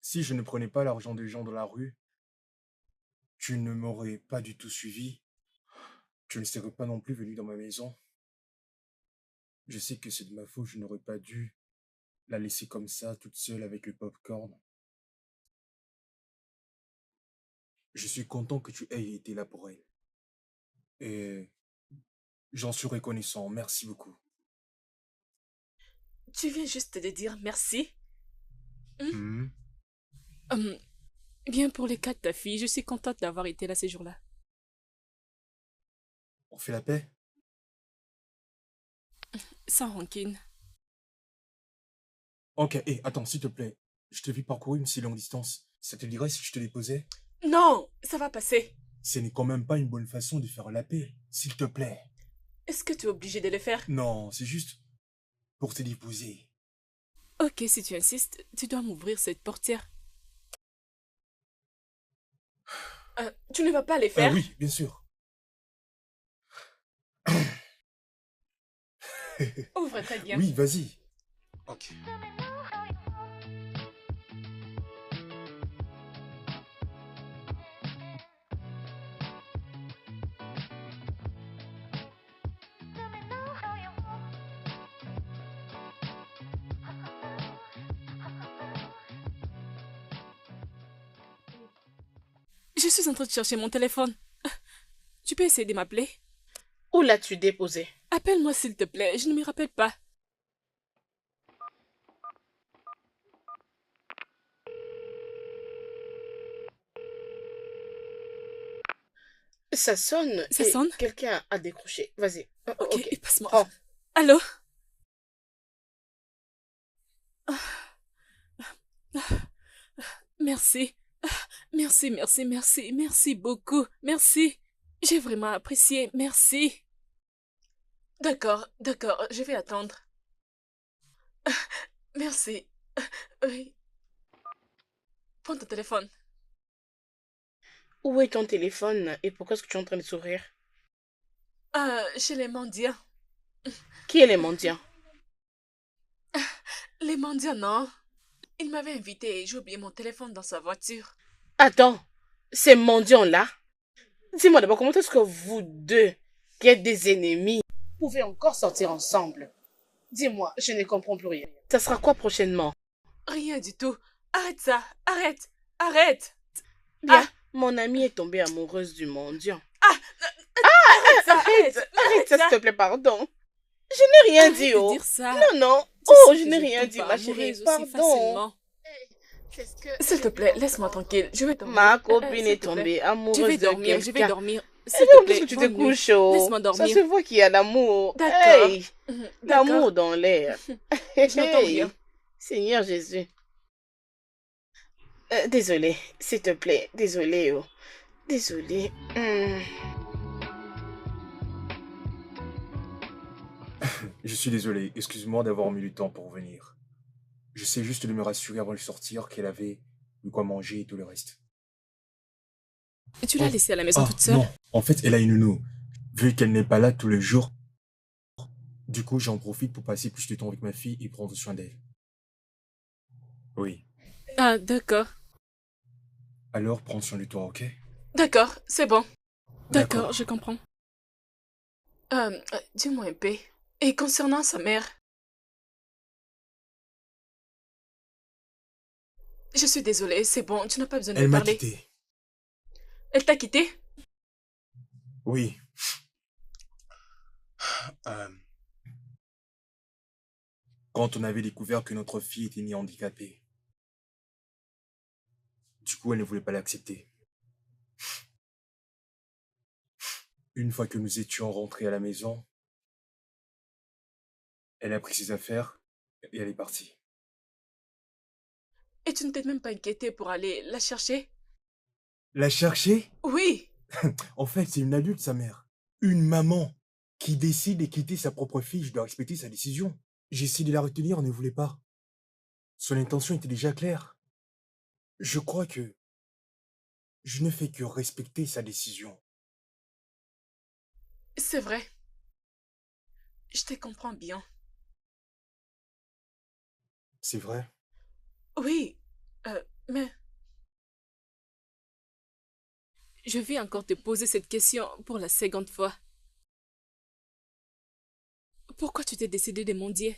je ne prenais pas l'argent des gens dans la rue, tu ne m'aurais pas du tout suivi. Tu ne serais pas non plus venu dans ma maison. Je sais que c'est de ma faute, je n'aurais pas dû la laisser comme ça, toute seule avec le popcorn. Je suis content que tu aies été là pour elle. Et j'en suis reconnaissant, merci beaucoup. Tu viens juste de dire merci. Mhm. Bien pour les cas de ta fille, je suis contente d'avoir été là ces jours-là. On fait la paix? Sans rancune. Ok, attends, s'il te plaît. Je te vis parcourir une si longue distance. Ça te dirait si je te déposais? Non, ça va passer. Ce n'est quand même pas une bonne façon de faire la paix, s'il te plaît. Est-ce que tu es obligé de le faire? Non, c'est juste pour te déposer. Ok, si tu insistes, tu dois m'ouvrir cette portière. Tu ne vas pas les faire? Oui, bien sûr. Ouvre très bien. Oui, vas-y. Ok. Je suis en train de chercher mon téléphone. Tu peux essayer de m'appeler? Où l'as-tu déposé? Appelle-moi s'il te plaît, je ne me rappelle pas. Ça sonne. Ça et sonne? Quelqu'un a décroché. Vas-y. Ok, Ok. passe-moi. Prends. Allô? Merci. Merci, merci, merci, merci beaucoup. Merci. J'ai vraiment apprécié. Merci. D'accord, d'accord, je vais attendre. Merci. Oui. Prends ton téléphone. Où est ton téléphone et pourquoi est-ce que tu es en train de sourire? Chez les mendiants. Qui est les mendiants? Les mendiants, non. Il m'avait invité et j'ai oublié mon téléphone dans sa voiture. Attends, ces mendiants-là? Dis-moi d'abord, comment est-ce que vous deux, qui êtes des ennemis, pouvez encore sortir ensemble? Dis-moi, je ne comprends plus rien. Ça sera quoi prochainement? Rien du tout. Arrête ça. Arrête. Arrête. Bien, mon amie est tombée amoureuse du mendiant. Arrête ça. Arrête, arrête ça, ça. s'il te plaît, pardon. Je n'ai rien Arrête dit, de oh. dire ça. Non, non. Tu Oh, sais je que n'ai rien tombe dit, pas ma chérie. amoureuse aussi Pardon. facilement. C'est S'il te plaît, laisse-moi tranquille. Je vais dormir. Ma copine S'il est te plaît. tombée Je amoureuse vais de dormir, je vais quelqu'un. dormir. Et S'il te donc, plaît, parce que tu te bonne nuit. couches, oh. Laisse-moi Ça dormir. se voit qu'il y a l'amour. D'accord. Hey, D'accord. l'amour dans l'air. J'entends Hey, rien. Seigneur Jésus. Désolée, s'il te plaît. Désolée, oh. Désolée. Je suis désolé, excuse-moi d'avoir mis du temps pour venir. J'essaie juste de me rassurer avant de sortir qu'elle avait de quoi manger et tout le reste. Et tu l'as Oh. laissée à la maison Ah, toute seule? non, en fait, elle a une nounou. Vu qu'elle n'est pas là tous les jours, du coup, j'en profite pour passer plus de temps avec ma fille et prendre soin d'elle. Oui. Ah, d'accord. Alors, prends soin de toi, ok? D'accord, c'est bon. D'accord, je comprends. Dis-moi un peu. Et concernant sa mère? Je suis désolée, c'est bon, tu n'as pas besoin de Elle me m'a parler. quitté. Elle t'a quitté? Oui. Quand on avait découvert que notre fille était née handicapée. Du coup, elle ne voulait pas l'accepter. Une fois que nous étions rentrés à la maison, elle a pris ses affaires et elle est partie. Et tu ne t'es même pas inquiété pour aller la chercher? La chercher? Oui. En fait, c'est une adulte, sa mère. Une maman qui décide de quitter sa propre fille. Je dois respecter sa décision. J'ai essayé de la retenir, elle ne voulait pas. Son intention était déjà claire. Je crois que je ne fais que respecter sa décision. C'est vrai. Je te comprends bien. C'est vrai? Oui. Mais... Je vais encore te poser cette question pour la seconde fois. Pourquoi tu t'es décidé de mendier?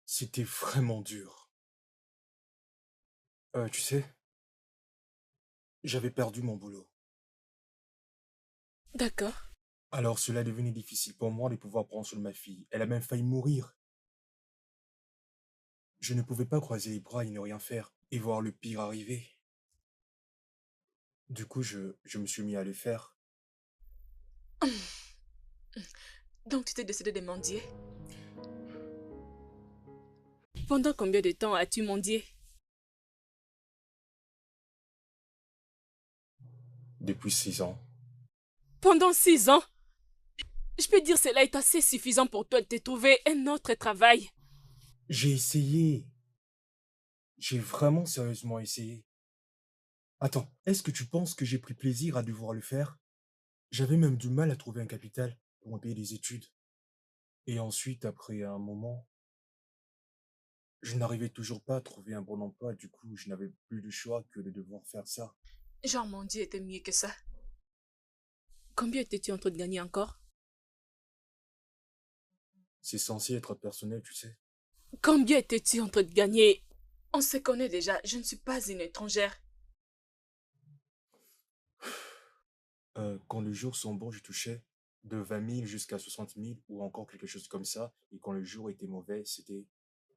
C'était vraiment dur. Tu sais, j'avais perdu mon boulot. D'accord. Alors cela devenait difficile pour moi de pouvoir prendre soin de ma fille. Elle a même failli mourir. Je ne pouvais pas croiser les bras et ne rien faire et voir le pire arriver. Du coup, je me suis mis à le faire. Donc tu t'es décidé de mendier? Pendant combien de temps as-tu mendié? Depuis 6 ans. Pendant 6 ans? Je peux dire cela est assez suffisant pour toi de te trouver un autre travail. J'ai essayé. J'ai vraiment sérieusement essayé. Attends, est-ce que tu penses que j'ai pris plaisir à devoir le faire? J'avais même du mal à trouver un capital pour me payer des études. Et ensuite, après un moment, je n'arrivais toujours pas à trouver un bon emploi. Du coup, je n'avais plus de choix que de devoir faire ça. Genre mendier était mieux que ça. Combien étais-tu en train de gagner encore? C'est censé être personnel, tu sais. Combien étais-tu en train de gagner? On se connaît déjà, je ne suis pas une étrangère. Quand les jours sont bons, je touchais de 20 000 jusqu'à 60 000 ou encore quelque chose comme ça. Et quand le jour était mauvais, c'était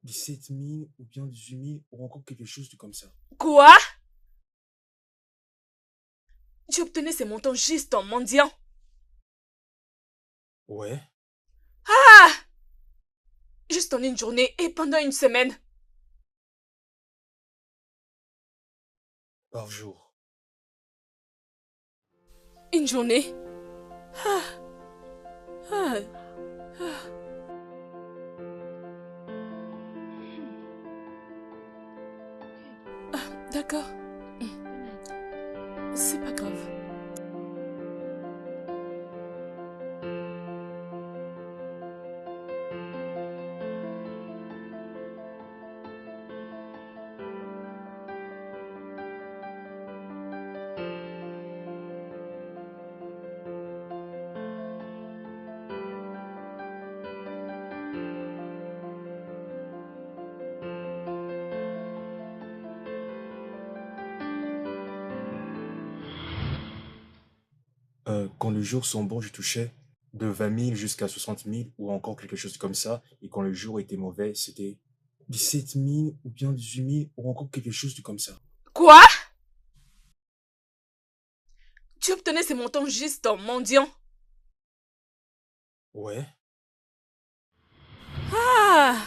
17 000 ou bien 18 000 ou encore quelque chose de comme ça. Quoi? Tu obtenais ces montants juste en mendiant? Ouais, Ah! Juste en une journée et pendant une semaine. par jour. Une journée? Ah, ah, ah. D'accord. C'est pas grave. Quand les jours sont bons, je touchais de 20 000 jusqu'à 60 000 ou encore quelque chose comme ça. Et quand le jour était mauvais, c'était 17 000 ou bien 18 000 ou encore quelque chose de comme ça. Quoi? Tu obtenais ces montants juste en mendiant? Ouais, Ah!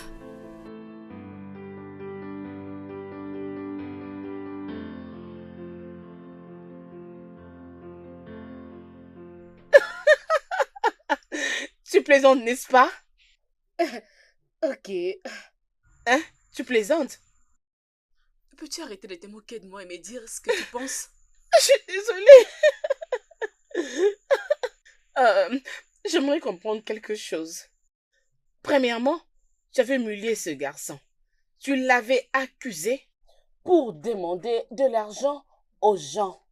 Tu plaisantes, n'est-ce pas? Ok. Hein? Tu plaisantes? Peux-tu arrêter de te moquer de moi et me dire ce que tu penses? Je suis désolée. Euh, J'aimerais comprendre quelque chose. Premièrement, tu avais humilié ce garçon. Tu l'avais accusé pour demander de l'argent aux gens.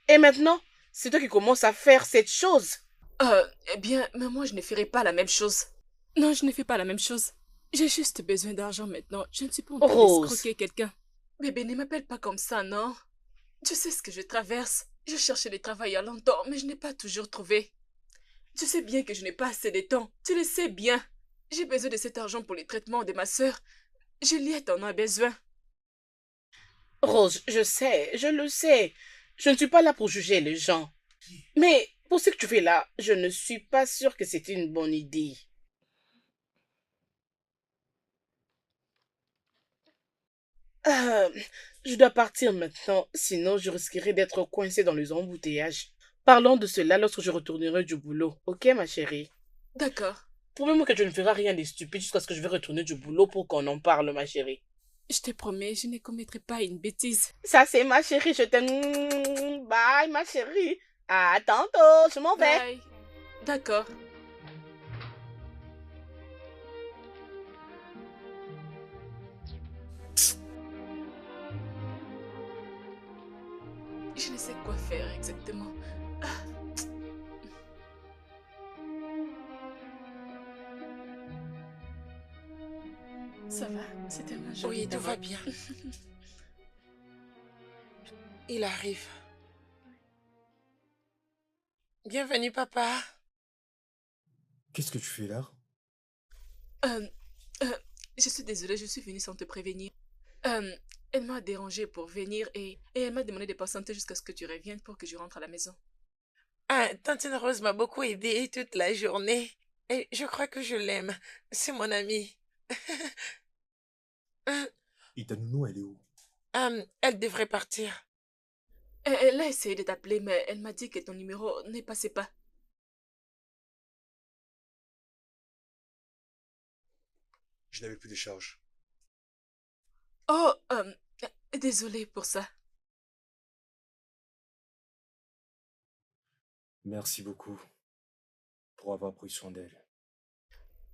Et maintenant, c'est toi qui commences à faire cette chose. Eh bien, mais moi je ne ferai pas la même chose. Non, je ne fais pas la même chose. J'ai juste besoin d'argent maintenant. Je ne suis pas en train Rose, d'escroquer quelqu'un. Bébé, ne m'appelle pas comme ça, non? Tu sais ce que je traverse. Je cherchais du travail il y a longtemps, mais je n'ai pas toujours trouvé. Tu sais bien que je n'ai pas assez de temps. Tu le sais bien. J'ai besoin de cet argent pour les traitements de ma sœur. Juliette en a besoin. Rose, je sais, je le sais. Je ne suis pas là pour juger les gens. Mais pour ce que tu fais là, je ne suis pas sûre que c'est une bonne idée. Euh, je dois partir maintenant, sinon je risquerais d'être coincée dans les embouteillages. Parlons de cela lorsque je retournerai du boulot, ok ma chérie? D'accord. Promets-moi que tu ne feras rien de stupide jusqu'à ce que je vais retourner du boulot pour qu'on en parle, ma chérie. Je te promets, je ne commettrai pas une bêtise. Ça c'est ma chérie, je t'aime. Bye ma chérie. À tantôt, je m'en vais. Bye. D'accord. Je ne sais quoi faire exactement. Ah, ça va, c'est tellement joli Oui, tout va d'avoir... bien. Il arrive. Bienvenue, papa. qu'est-ce que tu fais là? Euh, euh, je suis désolée, je suis venue sans te prévenir. Euh, Elle m'a dérangée pour venir et elle m'a demandé de patienter jusqu'à ce que tu reviennes pour que je rentre à la maison. Ah, Tantine Rose m'a beaucoup aidée toute la journée. Et je crois que je l'aime. C'est mon amie. Hum, Et ta nounou, elle est où? Elle devrait partir. Elle a essayé de t'appeler, mais elle m'a dit que ton numéro ne passait pas. Je n'avais plus de charge. Oh, désolée pour ça. Merci beaucoup pour avoir pris soin d'elle.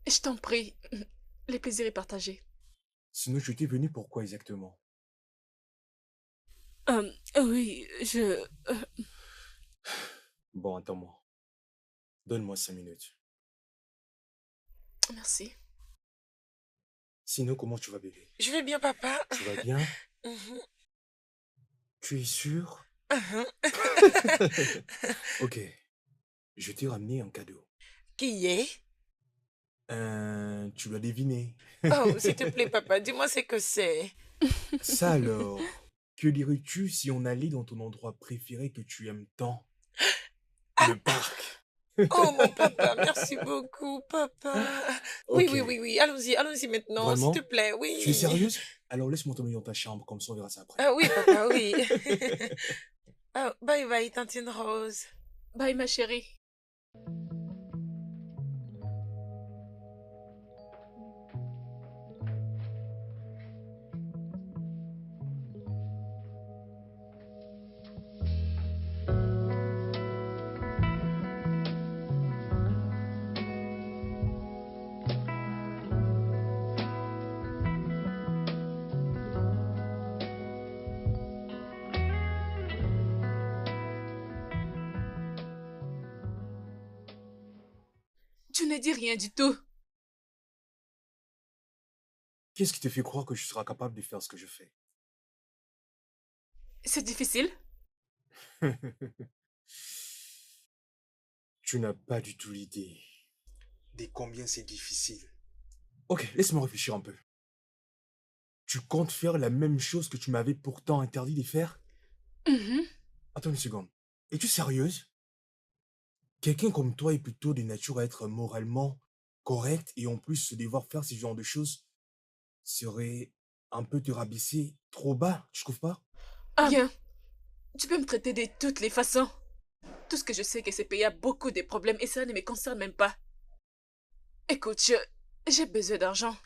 Je t'en prie, le plaisir est partagé. Sinon, je t'ai venu pourquoi exactement? Oui, Bon, attends-moi. Donne-moi 5 minutes. Merci. Sinon, comment tu vas, bébé? Je vais bien, papa. Tu vas bien? Mhm, Tu es sûr? mhm. Ok, je t'ai ramené un cadeau. Qui est? Tu l'as deviné. Oh, s'il te plaît, papa, dis-moi ce que c'est. Ça alors, que dirais-tu si on allait dans ton endroit préféré que tu aimes tant, le parc? Oh, mon papa, merci beaucoup, papa. Oui, Ok, oui, oui, oui, allons-y maintenant, s'il te vraiment? plaît, Tu es oui. sérieuse? Alors laisse-moi t'emmener dans ta chambre, comme ça on verra ça après. Ah oui, papa, oui. Ah, bye bye, tantine Rose. Bye, ma chérie. Tu ne dis rien du tout. Qu'est-ce qui te fait croire que je serai capable de faire ce que je fais? C'est difficile. Tu n'as pas du tout l'idée. Dès combien c'est difficile. Ok, laisse-moi réfléchir un peu. Tu comptes faire la même chose que tu m'avais pourtant interdit de faire? Mhm. Attends une seconde. Es-tu sérieuse? Quelqu'un comme toi est plutôt de nature à être moralement correct et en plus devoir faire ce genre de choses serait un peu te rabaisser trop bas, tu trouves pas? Bien, tu peux me traiter de toutes les façons. Tout ce que je sais, que ce pays a beaucoup de problèmes et ça ne me concerne même pas. Écoute, j'ai besoin d'argent.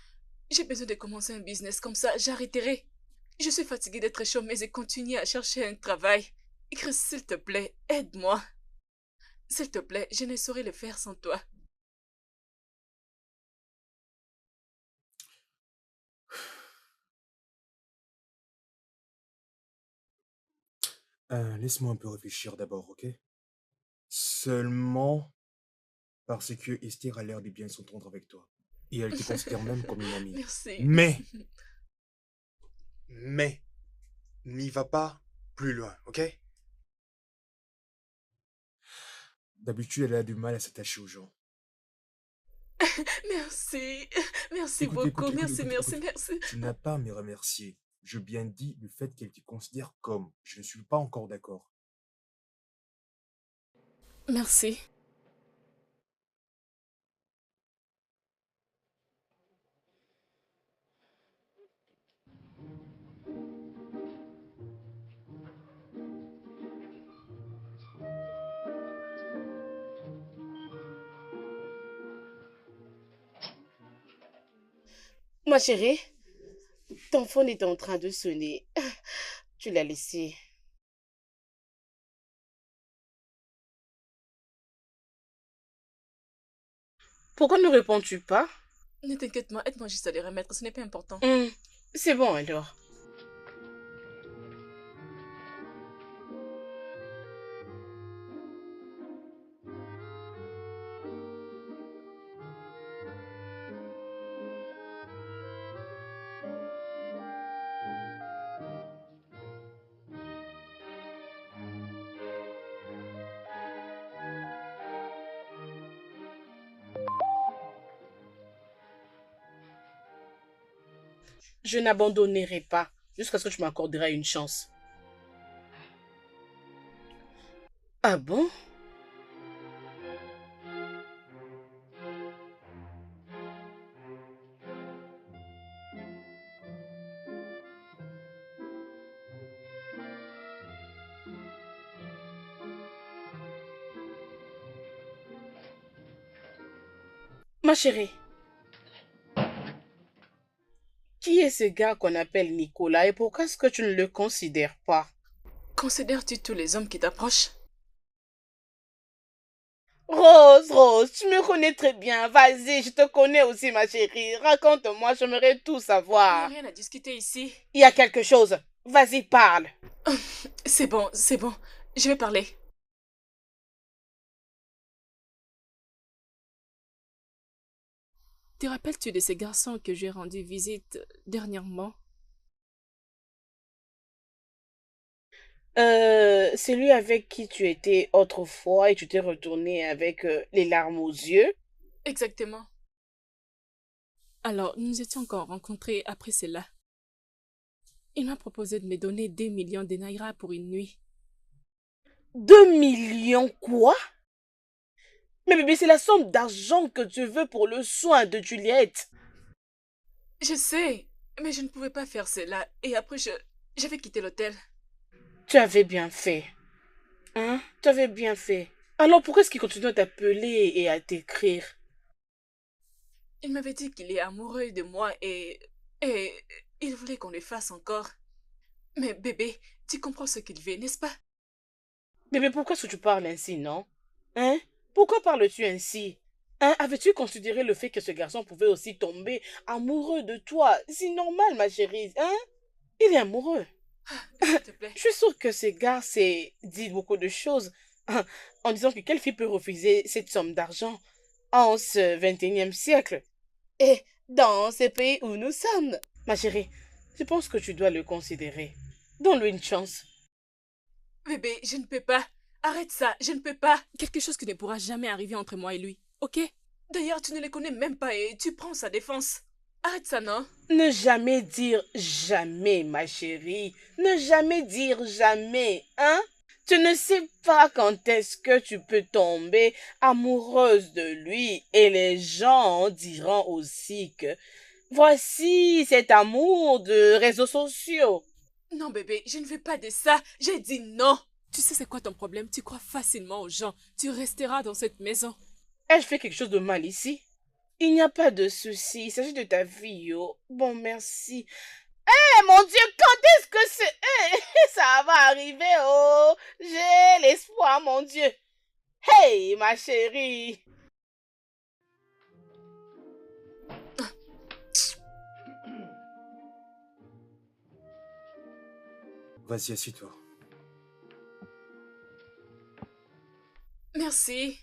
J'ai besoin de commencer un business comme ça, j'arrêterai. Je suis fatiguée d'être chômeuse et continuer à chercher un travail. Chris, s'il te plaît, aide-moi. S'il te plaît, je ne saurais le faire sans toi. Laisse-moi un peu réfléchir d'abord, ok? Seulement parce que Esther a l'air de bien s'entendre avec toi. Et elle te considère même comme une amie. Merci. Mais, N'y va pas plus loin, ok? d'habitude, elle a du mal à s'attacher aux gens. Merci. Merci Écoute, écoute, beaucoup. écoute, Merci, écoute, merci, écoute. merci. Tu n'as pas à me remercier. Je bien dis le fait qu'elle te considère comme. Je ne suis pas encore d'accord. Merci. Ma chérie, ton phone est en train de sonner. Tu l'as laissé. Pourquoi ne réponds-tu pas? Ne t'inquiète pas, aide-moi juste à les remettre, ce n'est pas important. C'est bon alors. Je n'abandonnerai pas jusqu'à ce que tu m'accorderas une chance. Ah bon? Ma chérie, qui est ce gars qu'on appelle Nicolas et pourquoi est-ce que tu ne le considères pas? Considères-tu tous les hommes qui t'approchent? Rose, Rose, tu me connais très bien. Vas-y, je te connais aussi, ma chérie. Raconte-moi, j'aimerais tout Il n'y a savoir. rien à discuter ici. Il y a quelque chose. Vas-y, parle. C'est bon, c'est bon. Je vais parler. Te rappelles-tu de ces garçons que j'ai rendu visite dernièrement? C'est lui avec qui tu étais autrefois et tu t'es retourné avec les larmes aux yeux. Exactement. Alors, nous nous étions encore rencontrés après cela. Il m'a proposé de me donner 2 millions de naira pour une nuit. 2 millions quoi? Mais bébé, c'est la somme d'argent que tu veux pour le soin de Juliette. Je sais, mais je ne pouvais pas faire cela. Et après, j'avais quitté l'hôtel. Tu avais bien fait. Hein? Tu avais bien fait. Alors pourquoi est-ce qu'il continue à t'appeler et à t'écrire? Il m'avait dit qu'il est amoureux de moi et il voulait qu'on le fasse encore. Mais bébé, tu comprends ce qu'il veut, n'est-ce pas? Bébé, pourquoi est-ce que tu parles ainsi, non? Hein? Pourquoi parles-tu ainsi? Hein? Avais-tu considéré le fait que ce garçon pouvait aussi tomber amoureux de toi? C'est normal, ma chérie, hein? Il est amoureux. S'il te plaît. Je suis sûre que ce gars s'est dit beaucoup de choses en disant que quelle fille peut refuser cette somme d'argent en ce 21e siècle? Et dans ce pays où nous sommes, ma chérie, je pense que tu dois le considérer. Donne-lui une chance. Bébé, je ne peux pas. Arrête ça, je ne peux pas. Quelque chose qui ne pourra jamais arriver entre moi et lui, ok? D'ailleurs, tu ne le connais même pas et tu prends sa défense. Arrête ça, non? Ne jamais dire jamais, ma chérie. Ne jamais dire jamais, hein? Tu ne sais pas quand est-ce que tu peux tomber amoureuse de lui et les gens diront aussi que voici cet amour de réseaux sociaux. Non, bébé, je ne veux pas de ça. J'ai dit non. Tu sais c'est quoi ton problème? Tu crois facilement aux gens. Tu resteras dans cette maison. Ai-je fait quelque chose de mal ici? Il n'y a pas de souci. Il s'agit de ta vie, oh. Bon, merci. Eh, mon Dieu, quand est-ce que ça va arriver, oh? J'ai l'espoir, mon Dieu. Hey, ma chérie. Vas-y, assieds-toi. Merci.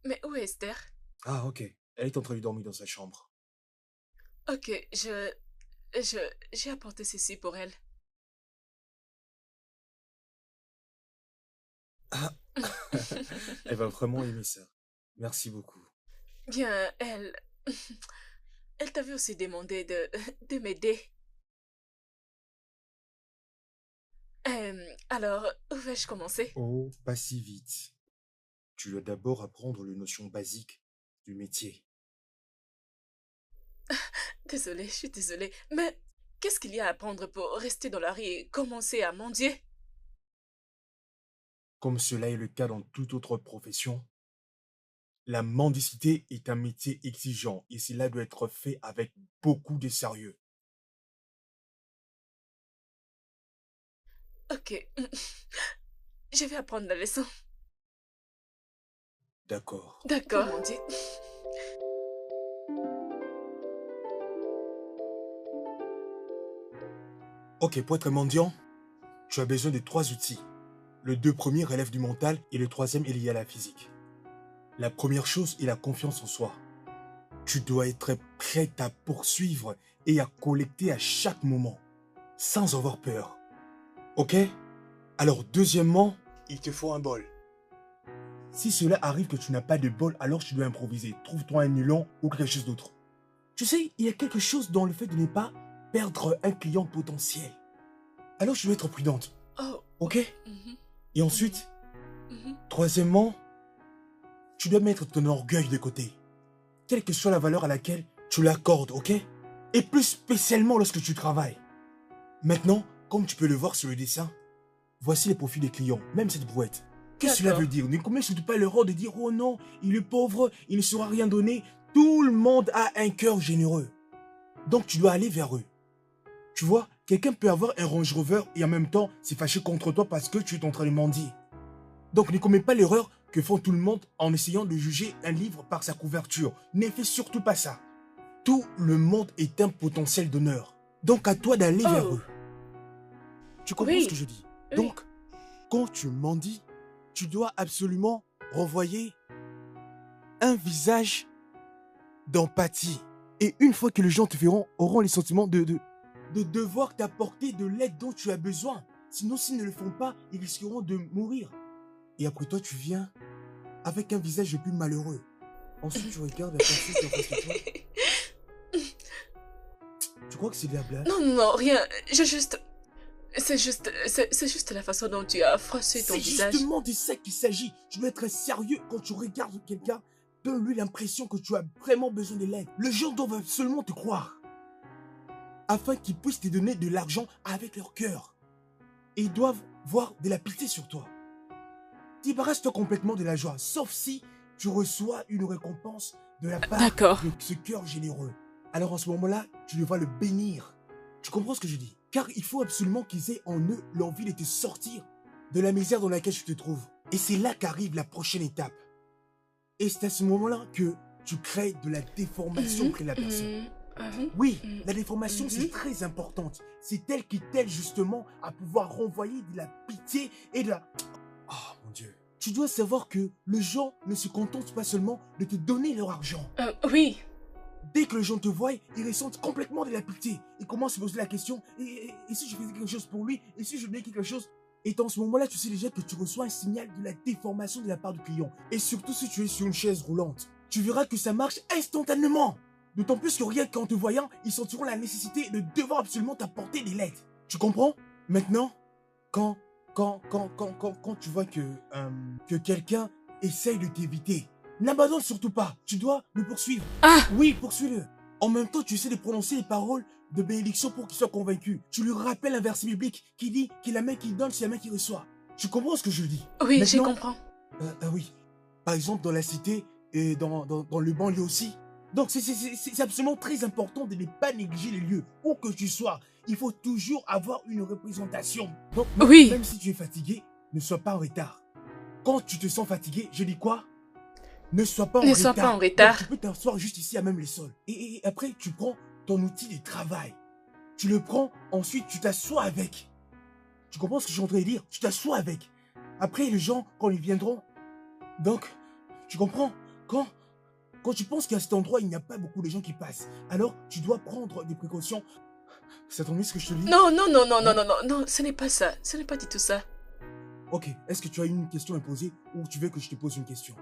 Mais où est Esther? Ah, ok. Elle est en train de dormir dans sa chambre. Ok, j'ai apporté ceci pour elle. Ah. Elle va vraiment aimer ça. Merci beaucoup. Bien, elle t'avait aussi demandé de m'aider. Alors, où vais-je commencer? Oh, pas si vite. Tu dois d'abord apprendre les notions basiques du métier. Désolée, je suis désolée. Mais qu'est-ce qu'il y a à apprendre pour rester dans la rue et commencer à mendier? Comme cela est le cas dans toute autre profession, la mendicité est un métier exigeant et cela doit être fait avec beaucoup de sérieux. Ok. Je vais apprendre la leçon. D'accord. D'accord, mon Dieu. Ok, pour être mendiant, tu as besoin de 3 outils. Le 2 premiers relèvent du mental et le 3e est lié à la physique. La première chose est la confiance en soi. Tu dois être prêt à poursuivre et à collecter à chaque moment, sans avoir peur. Ok? Alors deuxièmement, Il te faut un bol. si cela arrive que tu n'as pas de bol, alors tu dois improviser. Trouve-toi un nylon ou quelque chose d'autre. Tu sais, il y a quelque chose dans le fait de ne pas perdre un client potentiel. Alors tu dois être prudente. Oh. Ok? Mhm, Et ensuite, mhm. troisièmement, tu dois mettre ton orgueil de côté. Quelle que soit la valeur à laquelle tu l'accordes, ok? Et plus spécialement lorsque tu travailles. Maintenant, comme tu peux le voir sur le dessin, voici les profils des clients, même cette brouette. Qu'est-ce que cela D'accord. veut dire? Ne commets surtout pas l'erreur de dire « Oh non, il est pauvre, il ne saura rien donner ». Tout le monde a un cœur généreux. Donc tu dois aller vers eux. Tu vois, quelqu'un peut avoir un Range Rover et en même temps s'est fâché contre toi parce que tu es en train de mendier. Donc ne commets pas l'erreur que font tout le monde en essayant de juger un livre par sa couverture. Ne fais surtout pas ça. Tout le monde est un potentiel d'honneur. Donc à toi d'aller vers Oh. eux. Tu comprends Oui. ce que je dis? Oui. Donc, quand tu mendies, tu dois absolument renvoyer un visage d'empathie. Et une fois que les gens te verront, auront les sentiments de devoir t'apporter de l'aide dont tu as besoin. Sinon, s'ils ne le font pas, ils risqueront de mourir. Et après toi, tu viens avec un visage le plus malheureux. Ensuite, tu regardes la personne qui est en face de toi. Tu crois que c'est de la blague? Non, non, non, rien. C'est juste la façon dont tu as froissé ton visage. C'est justement de ça qu'il s'agit. Tu dois être sérieux quand tu regardes quelqu'un. Donne-lui l'impression que tu as vraiment besoin de l'aide. Les gens doivent absolument te croire. Afin qu'ils puissent te donner de l'argent avec leur cœur. Et ils doivent voir de la pitié sur toi. Débarrasse-toi complètement de la joie, sauf si tu reçois une récompense de la part de ce cœur généreux. Alors en ce moment-là, tu devras le bénir. Tu comprends ce que je dis? Car il faut absolument qu'ils aient en eux l'envie de te sortir de la misère dans laquelle tu te trouves. Et c'est là qu'arrive la prochaine étape. Et c'est à ce moment-là que tu crées de la déformation auprès de la personne. Oui, la déformation, c'est très importante. C'est elle qui t'aide justement à pouvoir renvoyer de la pitié et de la... Oh mon Dieu. Tu dois savoir que les gens ne se contentent pas seulement de te donner leur argent. Oui. Dès que les gens te voient, ils ressentent complètement de la pitié. Ils commencent à se poser la question, et si je faisais quelque chose pour lui? Et si je donnais quelque chose? Et dans ce moment-là, tu sais déjà que tu reçois un signal de la déformation de la part du client. Et surtout si tu es sur une chaise roulante. Tu verras que ça marche instantanément. D'autant plus que rien qu'en te voyant, ils sentiront la nécessité de devoir absolument t'apporter des lettres. Tu comprends? Maintenant, quand tu vois que quelqu'un essaye de t'éviter, n'abandonne surtout pas. Tu dois le poursuivre. Oui, poursuis-le. En même temps, tu essaies de prononcer les paroles de bénédiction pour qu'il soit convaincu. Tu lui rappelles un verset biblique qui dit que la main qui donne, c'est la main qui reçoit. Tu comprends ce que je dis? Oui, je comprends. Oui. Par exemple, dans la cité et dans le banlieue aussi. Donc, c'est absolument très important de ne pas négliger les lieux. Où que tu sois, il faut toujours avoir une représentation. Donc, même si tu es fatigué, ne sois pas en retard. Quand tu te sens fatigué, je dis quoi? Ne sois pas en retard. Ne sois pas en retard. Donc, tu peux t'asseoir juste ici à même les sols. Et après, tu prends ton outil de travail. Tu le prends, ensuite tu t'assois avec. Tu comprends ce que je suis en train de dire? Tu t'assois avec. Après, les gens, quand ils viendront... Donc, tu comprends? Quand tu penses qu'à cet endroit, il n'y a pas beaucoup de gens qui passent, alors tu dois prendre des précautions. Ça t'ennuie ce que je te dis? Non, ce n'est pas ça. Ce n'est pas du tout ça. Ok, est-ce que tu as une question à poser ou tu veux que je te pose une question?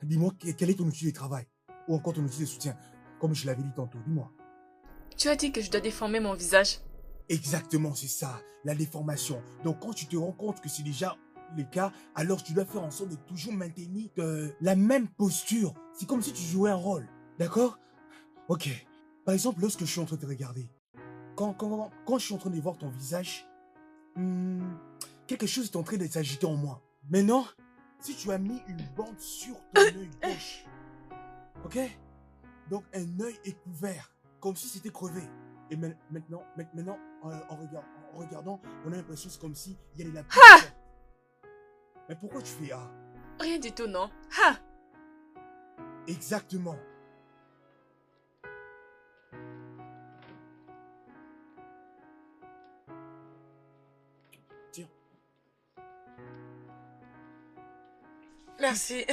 Dis-moi, quel est ton outil de travail? Ou encore ton outil de soutien? Comme je l'avais dit tantôt, dis-moi. Tu as dit que je dois déformer mon visage. Exactement, c'est ça, la déformation. Donc quand tu te rends compte que c'est déjà le cas, alors tu dois faire en sorte de toujours maintenir la même posture. C'est comme si tu jouais un rôle, d'accord? Ok, par exemple, lorsque je suis en train de te regarder, quand je suis en train de voir ton visage, quelque chose est en train de s'agiter en moi. Maintenant, si tu as mis une bande sur ton œil gauche, ok? Donc un œil est couvert, comme si c'était crevé. Et maintenant, en regardant, on a l'impression que c'est comme si il y avait la peur. Mais pourquoi tu fais A? Rien du tout, non. Exactement. Tiens. Merci.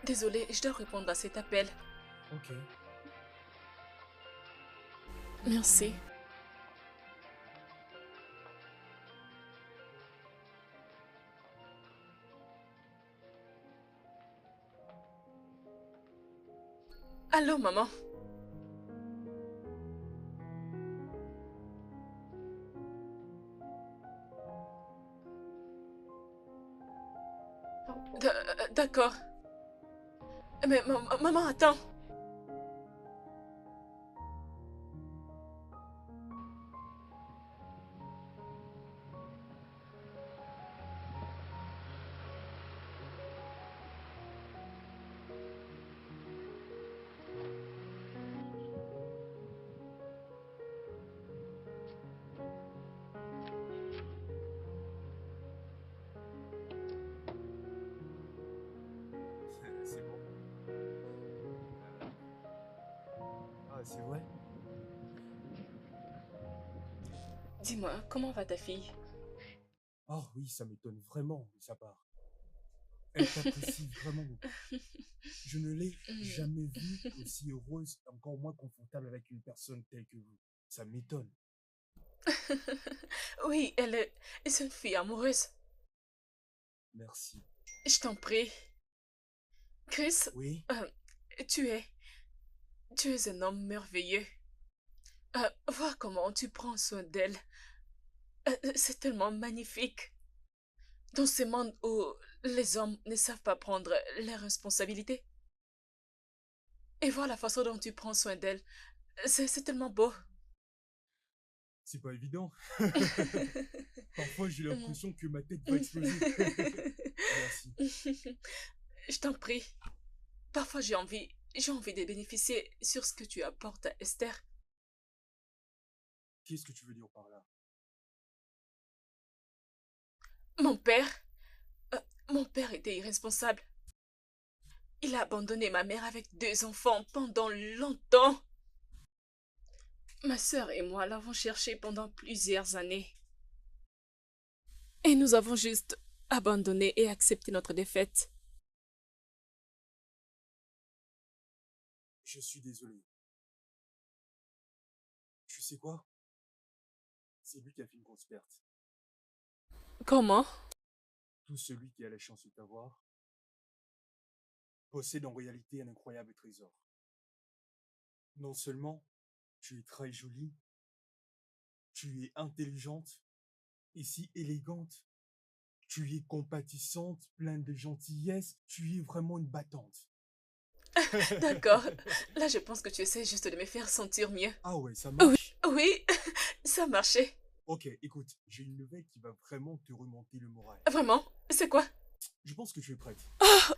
Désolée, je dois répondre à cet appel. Ok. Merci. Allô, maman? D'accord. Mais maman, attends. Ah, c'est vrai? Dis-moi, comment va ta fille? Oh oui, ça m'étonne vraiment de sa part. Elle t'apprécie vraiment beaucoup. Je ne l'ai jamais vue aussi heureuse, encore moins confortable avec une personne telle que vous. Ça m'étonne. Oui, c'est une fille amoureuse. Merci. Je t'en prie. Chris, Oui? euh, tu es, tu es un homme merveilleux. Vois comment tu prends soin d'elle. C'est tellement magnifique. Dans ce monde où les hommes ne savent pas prendre leurs responsabilités. Et vois la façon dont tu prends soin d'elle. C'est tellement beau. C'est pas évident. Parfois, j'ai l'impression que ma tête va exploser. Merci. Je t'en prie. Parfois, j'ai envie de bénéficier sur ce que tu apportes à Esther. Qu'est-ce que tu veux dire par là? Mon père, euh, mon père était irresponsable. Il a abandonné ma mère avec 2 enfants pendant longtemps. Ma sœur et moi l'avons cherché pendant plusieurs années. Et nous avons juste abandonné et accepté notre défaite. Je suis désolé. Tu sais quoi? C'est lui qui a fait une grosse perte. Comment? Tout celui qui a la chance de t'avoir possède en réalité un incroyable trésor. Non seulement tu es très jolie, tu es intelligente et si élégante, tu es compatissante, pleine de gentillesse, tu es vraiment une battante. D'accord. Là, je pense que tu essaies juste de me faire sentir mieux. Ah ouais, ça Oui, marche. oui, ça marchait. Ok, écoute, j'ai une nouvelle qui va vraiment te remonter le moral. Vraiment? C'est quoi? Je pense que tu es prête. Ah,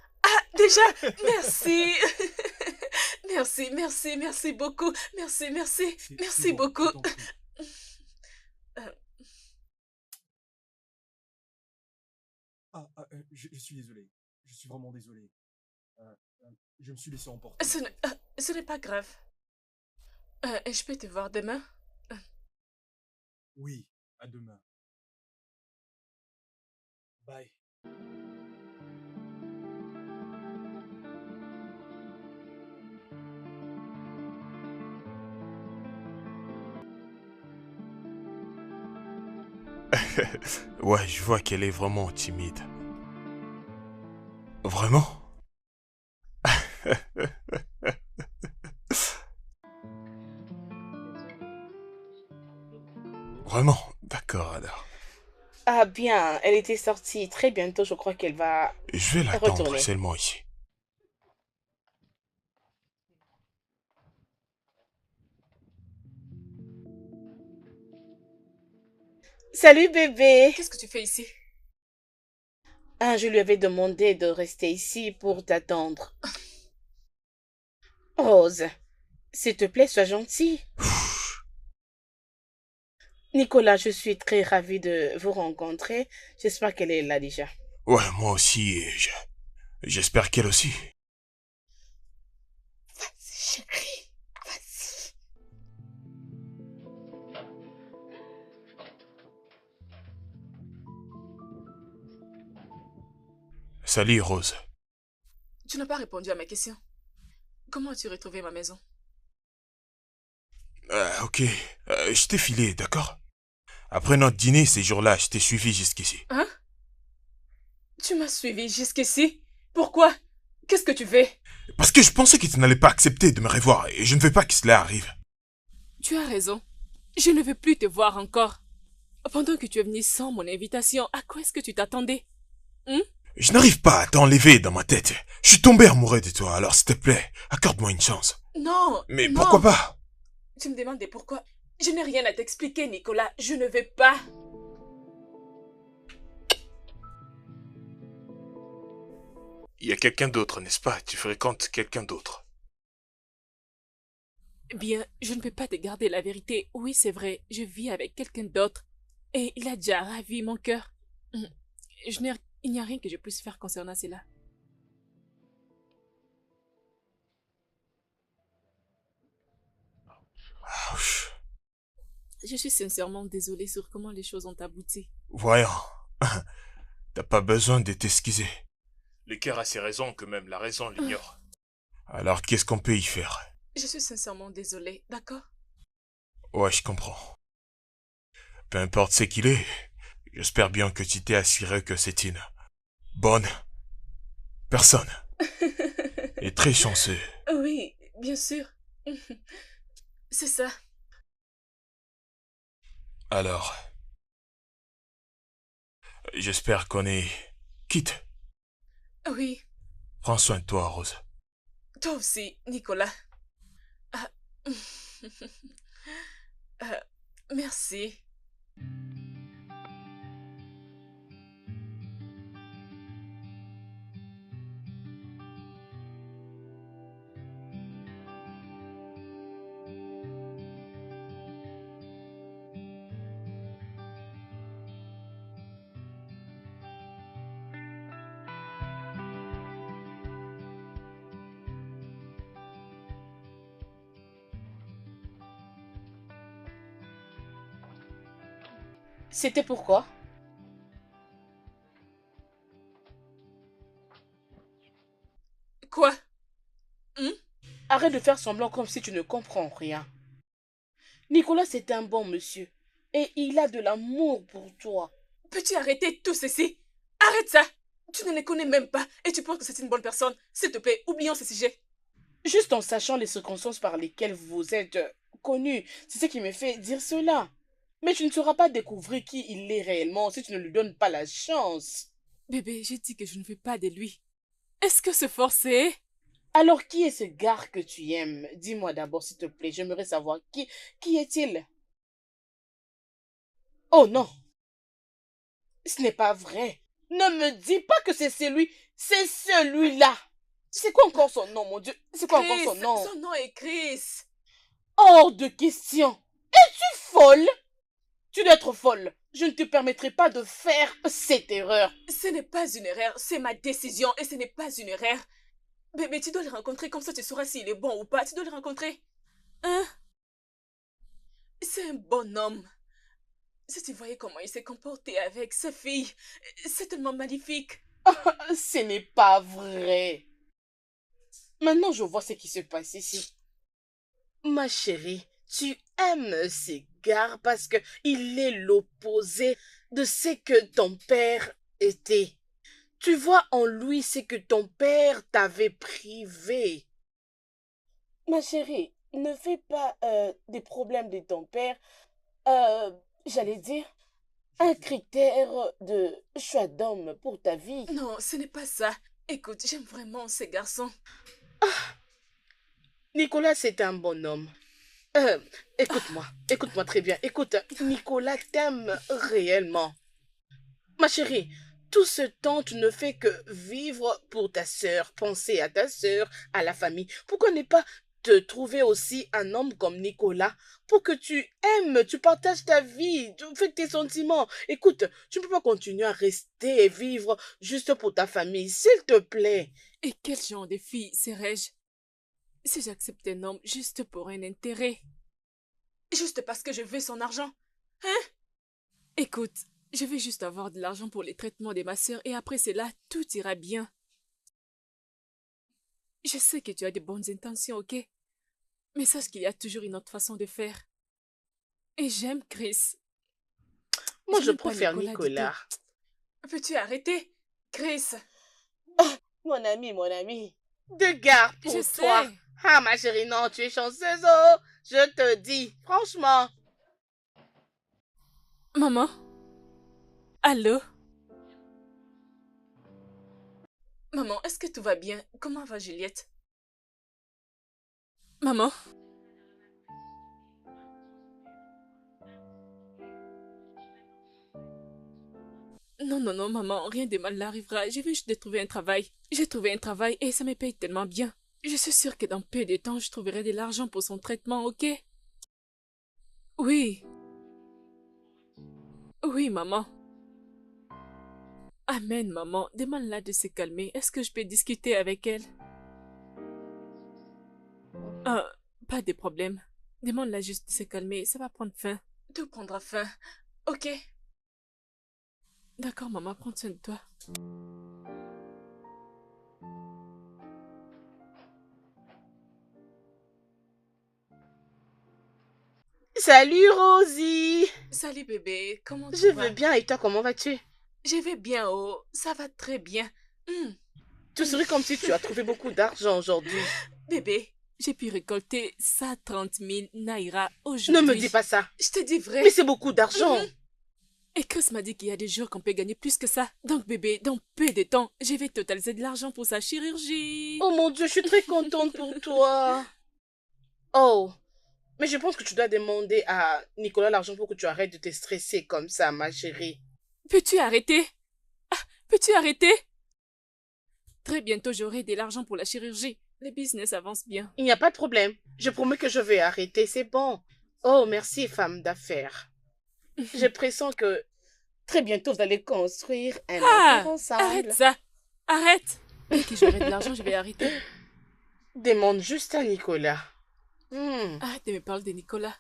déjà, merci. Merci beaucoup. Merci C'est bon, beaucoup. je t'en prie. Euh, Je suis désolé. Je suis vraiment désolé. Euh, je me suis laissé emporter. ce n'est pas grave. Je peux te voir demain? Oui, à demain. Bye. Ouais, je vois qu'elle est vraiment timide. Vraiment? Vraiment? D'accord alors. Ah bien, elle était sortie très bientôt, je crois qu'elle va Je vais l'attendre retourner. seulement ici. Salut bébé. Qu'est-ce que tu fais ici? Ah, je lui avais demandé de rester ici pour t'attendre. Rose, s'il te plaît, sois gentil. Nicolas, je suis très ravie de vous rencontrer. J'espère qu'elle est là déjà. Ouais, moi aussi, j'espère qu'elle aussi. Chérie, vas-y. Salut Rose. Tu n'as pas répondu à ma question. Comment as-tu retrouvé ma maison? Ok, je t'ai filé, d'accord? Après notre dîner, ces jours-là, je t'ai suivi jusqu'ici. Hein? Tu m'as suivi jusqu'ici? Pourquoi? Qu'est-ce que tu fais? Parce que je pensais que tu n'allais pas accepter de me revoir et je ne veux pas que cela arrive. Tu as raison. Je ne veux plus te voir encore. Pendant que tu es venu sans mon invitation, à quoi est-ce que tu t'attendais? Je n'arrive pas à t'enlever dans ma tête. Je suis tombé amoureux de toi, alors s'il te plaît, accorde-moi une chance. Non, Mais non. pourquoi pas? Tu me demandes pourquoi? Je n'ai rien à t'expliquer, Nicolas. Je ne veux pas. Il y a quelqu'un d'autre, n'est-ce pas? Tu fréquentes quelqu'un d'autre. Bien, je ne peux pas te garder la vérité. Oui, c'est vrai, je vis avec quelqu'un d'autre. Et il a déjà ravi mon cœur. Il n'y a rien que je puisse faire concernant cela. Je suis sincèrement désolée sur comment les choses ont abouti. Voyons, t'as pas besoin de t'excuser. Le cœur a ses raisons que même la raison l'ignore. Alors qu'est-ce qu'on peut y faire? Je suis sincèrement désolée, d'accord? Ouais, je comprends. Peu importe ce qu'il est, j'espère bien que tu t'es assuré que c'est une bonne personne. Et très chanceux. Oui, bien sûr. C'est ça. Alors, j'espère qu'on est quitte. Oui, Prends soin de toi, Rose. toi aussi, Nicolas. Ah. Merci. C'était pourquoi? Quoi? Arrête de faire semblant comme si tu ne comprends rien. Nicolas, c'est un bon monsieur. Et il a de l'amour pour toi. Peux-tu arrêter tout ceci? Arrête ça! Tu ne les connais même pas et tu penses que c'est une bonne personne. S'il te plaît, oublions ce sujet. Juste en sachant les circonstances par lesquelles vous êtes connus, c'est ce qui me fait dire cela. Mais tu ne sauras pas découvrir qui il est réellement si tu ne lui donnes pas la chance. Bébé, j'ai dit que je ne veux pas de lui. Est-ce que c'est forcé? Alors qui est ce gars que tu aimes? Dis-moi d'abord s'il te plaît, j'aimerais savoir qui est-il? Oh non, ce n'est pas vrai. Ne me dis pas que c'est celui-là. C'est quoi encore son nom, mon Dieu? C'est quoi encore son nom? Son nom est Chris. Hors de question. Es-tu folle? Tu dois être folle. Je ne te permettrai pas de faire cette erreur. Ce n'est pas une erreur, c'est ma décision et ce n'est pas une erreur. Bébé, tu dois le rencontrer comme ça tu sauras s'il est bon ou pas. Tu dois le rencontrer. Hein? C'est un bon homme. Si tu voyais comment il s'est comporté avec sa fille, c'est tellement magnifique. Ce n'est pas vrai. Maintenant, je vois ce qui se passe ici. Ma chérie, tu aimes ces gars parce que il est l'opposé de ce que ton père était. Tu vois en lui ce que ton père t'avait privé. Ma chérie, ne fais pas des problèmes de ton père, j'allais dire, un critère de choix d'homme pour ta vie. Non, ce n'est pas ça. Écoute, j'aime vraiment ces garçons. Nicolas, c'est un bon homme. Écoute-moi très bien. Écoute, Nicolas t'aime réellement. Ma chérie, tout ce temps, tu ne fais que vivre pour ta sœur, penser à ta sœur, à la famille. Pourquoi ne pas te trouver aussi un homme comme Nicolas pour que tu aimes, tu partages ta vie, tu fais tes sentiments. Écoute, tu ne peux pas continuer à rester et vivre juste pour ta famille, s'il te plaît. Et quel genre de fille serais-je si j'accepte un homme juste pour un intérêt? Juste parce que je veux son argent? Hein? Écoute, je vais juste avoir de l'argent pour les traitements de ma sœur et après cela, tout ira bien. Je sais que tu as de bonnes intentions, ok? Mais sache qu'il y a toujours une autre façon de faire. Et j'aime Chris. Moi, je n'aime pas préfère du Nicolas. tout. Peux-tu arrêter, Chris? Mon ami. De garde pour Je toi. sais. Ah, ma chérie, non, tu es chanceuse, oh. Je te dis, franchement. Maman? Allô? Maman, est-ce que tout va bien? Comment va Juliette? Maman? Non, maman, rien de mal n'arrivera. Je viens juste de trouver un travail. J'ai trouvé un travail et ça me paye tellement bien. Je suis sûre que dans peu de temps, je trouverai de l'argent pour son traitement, ok? Oui. Oui, maman. Amen, maman. Demande-la de se calmer. Est-ce que je peux discuter avec elle? Pas de problème. Demande-la juste de se calmer. Ça va prendre fin. tout prendra fin. Ok? D'accord, maman, prends soin de toi. Salut Rosie. Salut bébé, comment Je tu vas? vais bien et toi, comment vas-tu? Je vais bien, oh, ça va très bien. Tu souris comme si tu as trouvé beaucoup d'argent aujourd'hui. Bébé, j'ai pu récolter 130 000 naira Ne aujourd'hui. me dis pas ça. Je te dis vrai. Mais c'est beaucoup d'argent. Et Chris m'a dit qu'il y a des jours qu'on peut gagner plus que ça. Donc bébé, dans peu de temps, je vais totaliser de l'argent pour sa chirurgie. Oh mon Dieu, je suis très contente pour toi. Oh, mais je pense que tu dois demander à Nicolas l'argent pour que tu arrêtes de te stresser comme ça, ma chérie. Peux-tu arrêter? Ah, peux-tu arrêter? Très bientôt, j'aurai de l'argent pour la chirurgie. Le business avance bien. Il n'y a pas de problème. Je promets que je vais arrêter, c'est bon. Oh, merci, femme d'affaires. Je pressens que très bientôt, vous allez construire un empire ensemble. Arrête ça. Arrête. Dès que j'aurai de l'argent, je vais arrêter. Demande juste à Nicolas. Arrête de me parler de Nicolas.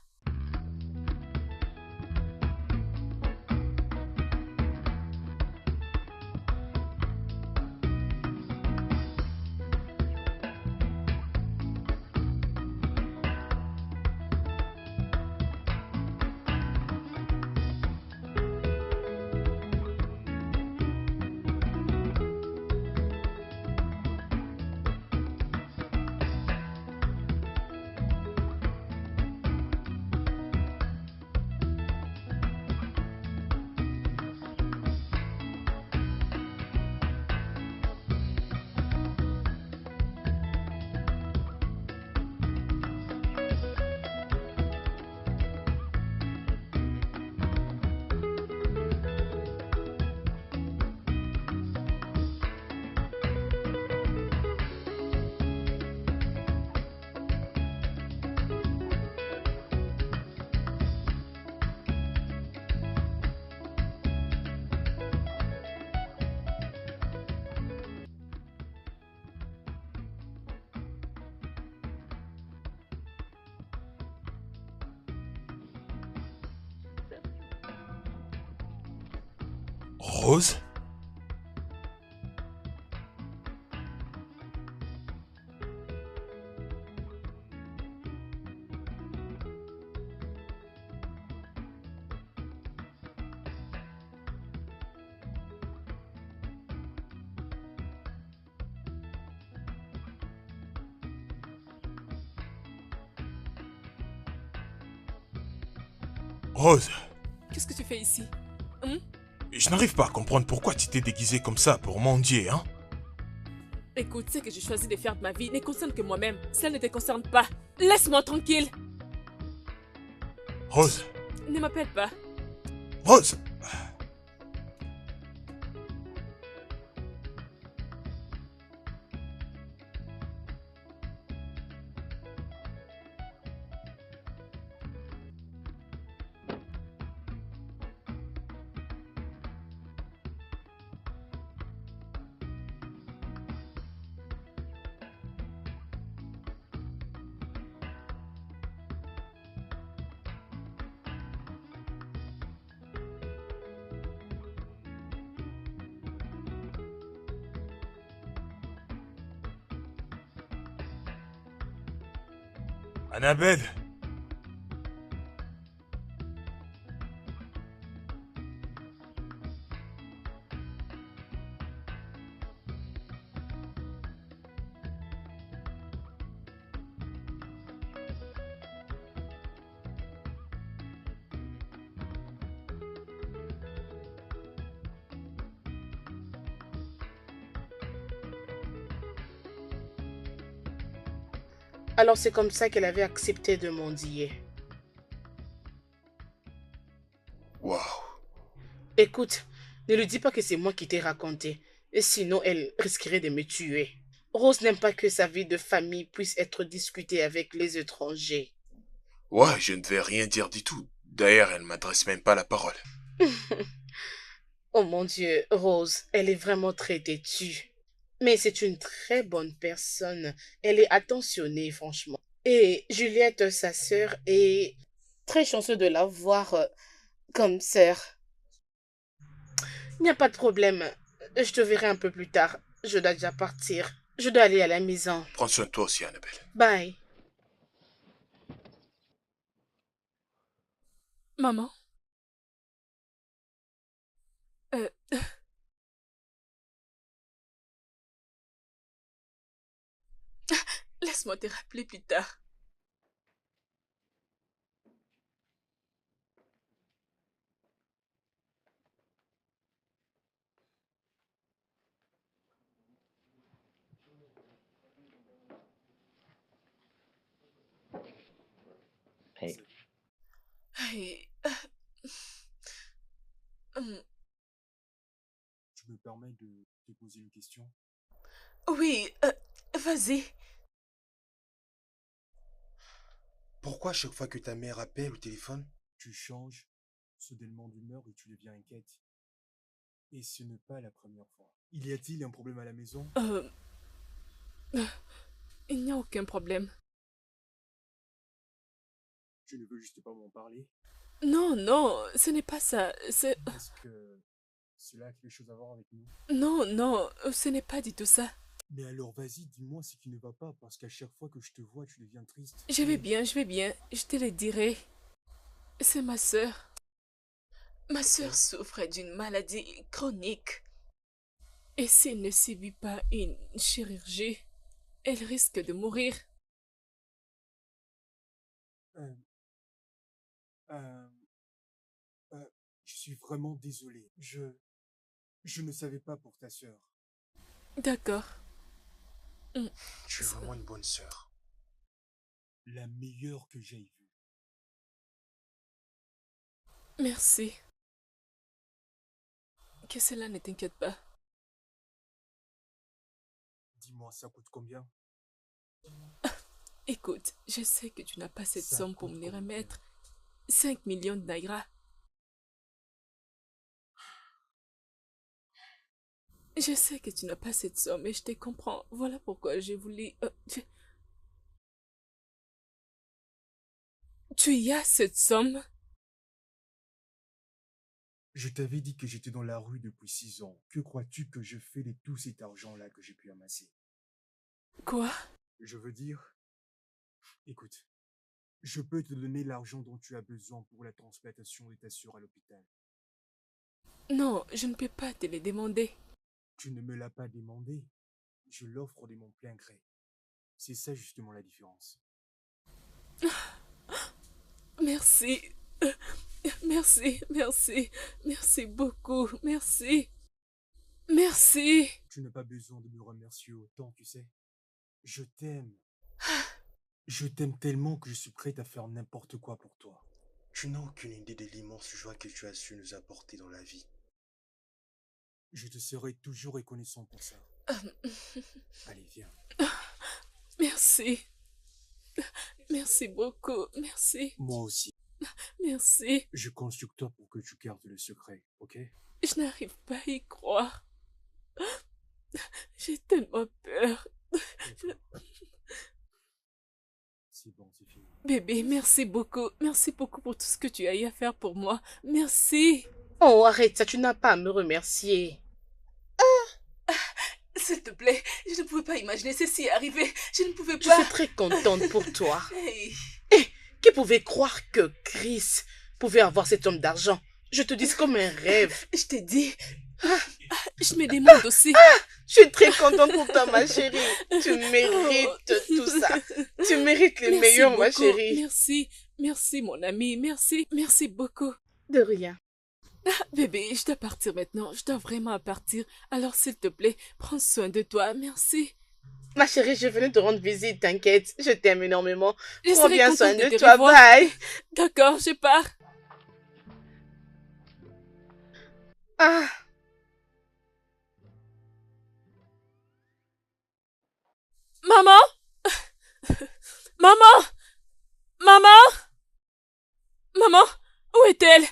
Rose? Rose, Qu'est-ce que tu fais ici? je n'arrive pas à comprendre pourquoi tu t'es déguisée comme ça pour mendier, hein? Écoute, ce que j'ai choisi de faire de ma vie ne concerne que moi-même. Ça ne te concerne pas. Laisse-moi tranquille. Rose, Ne m'appelle pas. Rose! Annabelle! Alors c'est comme ça qu'elle avait accepté de mendier. Waouh! Écoute, ne lui dis pas que c'est moi qui t'ai raconté. Et sinon, elle risquerait de me tuer. Rose n'aime pas que sa vie de famille puisse être discutée avec les étrangers. Ouais, je ne vais rien dire du tout. D'ailleurs, elle m'adresse même pas la parole. Oh mon Dieu, Rose, elle est vraiment très têtue. Mais c'est une très bonne personne. Elle est attentionnée, franchement. Et Juliette, sa sœur, est très chanceux de l'avoir comme sœur. Il n'y a pas de problème. Je te verrai un peu plus tard. Je dois déjà partir. Je dois aller à la maison. Prends soin de toi aussi, Annabelle. Bye. Maman? Euh... Laisse-moi te rappeler plus tard. Hey, Hey, Tu me permets de te poser une question? oui, vas-y. Pourquoi chaque fois que ta mère appelle au téléphone, Tu changes soudainement d'humeur et tu deviens inquiète. Et ce n'est pas la première fois. Y a-t-il un problème à la maison? Il n'y a aucun problème. Tu ne veux juste pas m'en parler? Non, non, ce n'est pas ça. C'est... Est-ce que cela a quelque chose à voir avec nous? Non, non, ce n'est pas du tout ça. Mais alors vas-y, dis-moi ce qui ne va pas, parce qu'à chaque fois que je te vois, tu deviens triste. Je vais bien, je te le dirai. C'est ma sœur. Ma sœur souffre d'une maladie chronique. Et s'il ne subit pas une chirurgie, elle risque de mourir. Euh, euh, je suis vraiment désolé. Je ne savais pas pour ta sœur. D'accord. tu es vraiment une bonne sœur. La meilleure que j'ai vue. Merci. Que cela ne t'inquiète pas. Dis-moi, ça coûte combien? Écoute, je sais que tu n'as pas cette Ça somme pour coûte me les combien? remettre. 5 millions de Naira. Je sais que tu n'as pas cette somme et je te comprends. Voilà pourquoi j'ai voulu... Tu y as cette somme? Je t'avais dit que j'étais dans la rue depuis 6 ans. Que crois-tu que je fais de tout cet argent-là que j'ai pu amasser? Quoi? Je veux dire, écoute, je peux te donner l'argent dont tu as besoin pour la transplantation de ta sœur à l'hôpital. Non, je ne peux pas te les demander. Tu ne me l'as pas demandé. Je l'offre de mon plein gré. C'est ça justement la différence. Merci. Merci, merci. Merci beaucoup. Merci. Merci. Tu n'as pas besoin de me remercier autant, tu sais. Je t'aime. Je t'aime tellement que je suis prête à faire n'importe quoi pour toi. Tu n'as aucune idée de l'immense joie que tu as su nous apporter dans la vie. Je te serai toujours reconnaissant pour ça. Allez, viens. Merci. Merci beaucoup. Merci. Moi aussi. Merci. Je compte sur toi pour que tu gardes le secret, ok? Je n'arrive pas à y croire. J'ai tellement peur. C'est bon, c'est fini. Bébé, merci beaucoup. Merci beaucoup pour tout ce que tu as eu à faire pour moi. Merci. Oh, arrête ça, tu n'as pas à me remercier. S'il te plaît, je ne pouvais pas imaginer ceci arriver. Je ne pouvais Je pas. suis très contente pour toi. Hey. Qui pouvait croire que Chris pouvait avoir cette somme d'argent? Je te dis, c'est comme un rêve. Je t'ai dit. Je me demande aussi. Je suis très contente pour toi, ma chérie. Tu mérites tout ça. Tu mérites les Merci meilleurs, ma beaucoup. chérie. Merci. Merci, mon ami. Merci. Merci beaucoup. De rien. Bébé, je dois partir maintenant. Je dois vraiment partir. Alors, s'il te plaît, prends soin de toi. Merci. Ma chérie, je venais te rendre visite, t'inquiète. Je t'aime énormément. Je Prends serai bien contente soin de de te toi. revoir. Bye. D'accord, je pars. Ah. Maman? Maman? Maman? Maman? Où est-elle?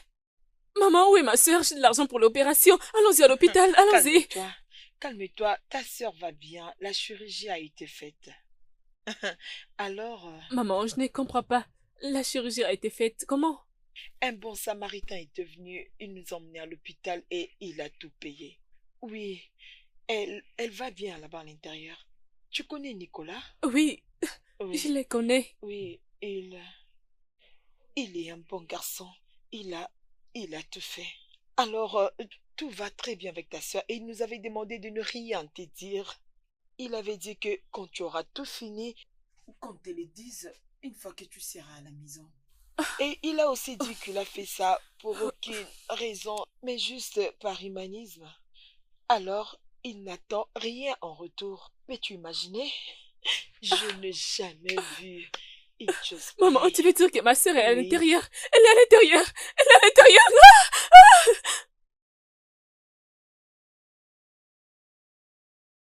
Maman, où est ma soeur? J'ai de l'argent pour l'opération. Allons-y à l'hôpital, allons-y. Calme-toi. Calme-toi. Ta sœur va bien. La chirurgie a été faite. Alors... Maman, je ne comprends pas. La chirurgie a été faite comment? Un bon samaritain est venu, il nous a emmenés à l'hôpital et il a tout payé. Oui, elle va bien là-bas à l'intérieur. Tu connais Nicolas? Oui, je Oui, les connais. oui, il est un bon garçon. Il a, il a tout fait. Alors, tout va très bien avec ta soeur et il nous avait demandé de ne rien te dire. Il avait dit que quand tu auras tout fini, Qu'on te le dise une fois que tu seras à la maison. et il a aussi dit qu'il a fait ça pour aucune raison, mais juste par humanisme. Alors, il n'attend rien en retour. Mais tu imaginais? Je n'ai jamais vu une chose Maman, tu pareille. veux dire que ma sœur est à Oui, l'intérieur? Elle est à l'intérieur! Elle est à l'intérieur!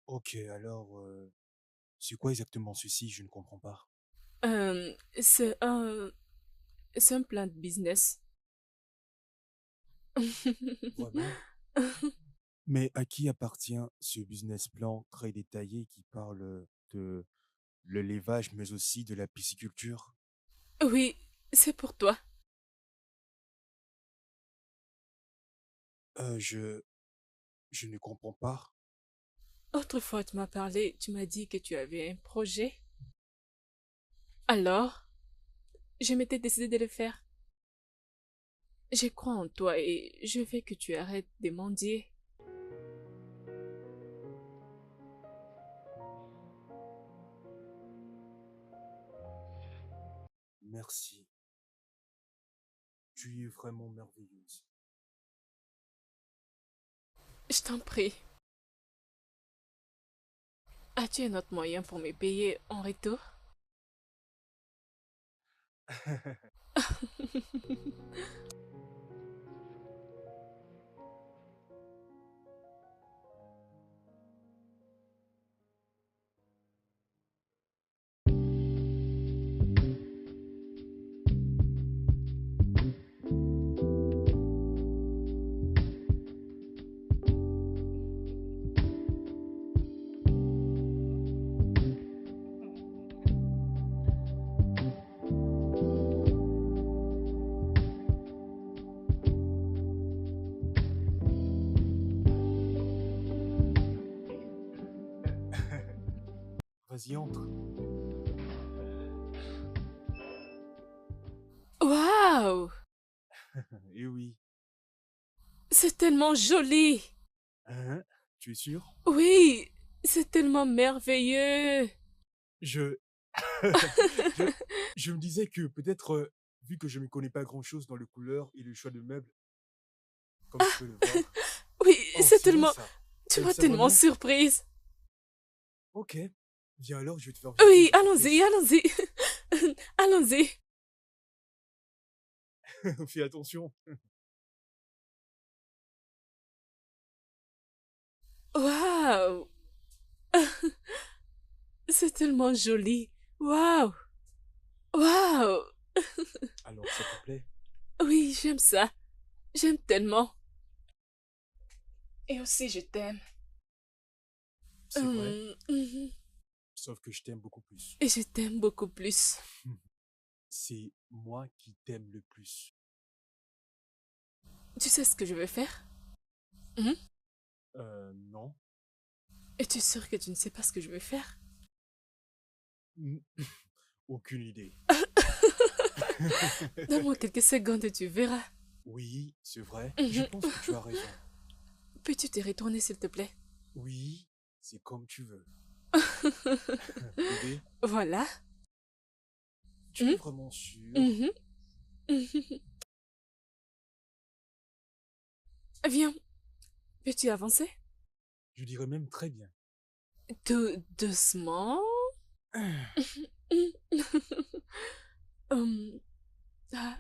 Ok, alors, c'est quoi exactement ceci? Je ne comprends pas. Euh, c'est un... C'est un plan de business. Vraiment? Mais à qui appartient ce business plan très détaillé qui parle de l'élevage, mais aussi de la pisciculture? Oui, c'est pour toi. Euh, je, je ne comprends pas. Autrefois, tu m'as parlé, tu m'as dit que tu avais un projet. Alors, je m'étais décidé de le faire. Je crois en toi et je veux que tu arrêtes de mendier. Merci. Tu es vraiment merveilleuse. Je t'en prie. As-tu un autre moyen pour me payer en retour? Vas-y, entre. Waouh! Eh oui. C'est tellement joli! Hein? Tu es sûr? Oui, c'est tellement merveilleux! Je, je, je me disais que peut-être, vu que je ne connais pas grand-chose dans les couleurs et le choix de meubles, comme tu peux le voir. Oui, Oh, c'est c'est bon tellement... ça. Tu T'aimes m'as ça tellement vraiment? surprise! Ok. Viens alors, je vais te faire visiter Oui, une autre allons-y, pièce. allons-y! Allons-y! Fais attention. Waouh! C'est tellement joli! Waouh! Waouh! Alors, ça te plaît? Oui, j'aime ça. J'aime tellement. Et aussi, je t'aime. C'est vrai. Mhm. Sauf que je t'aime beaucoup plus. Et je t'aime beaucoup plus. C'est moi qui t'aime le plus. Tu sais ce que je vais faire? Mhm. Non. Es-tu sûr que tu ne sais pas ce que je vais faire? Aucune idée. Donne-moi quelques secondes et tu verras. Oui, c'est vrai. Je Mhm. pense que tu as raison. Peux-tu te retourner, s'il te plaît? Oui, c'est comme tu veux. Bébé, Voilà. tu Mhm. es vraiment sûr? Mhm. Mhm. Viens, peux-tu avancer? Je dirais même très bien. Tout doucement. Ah,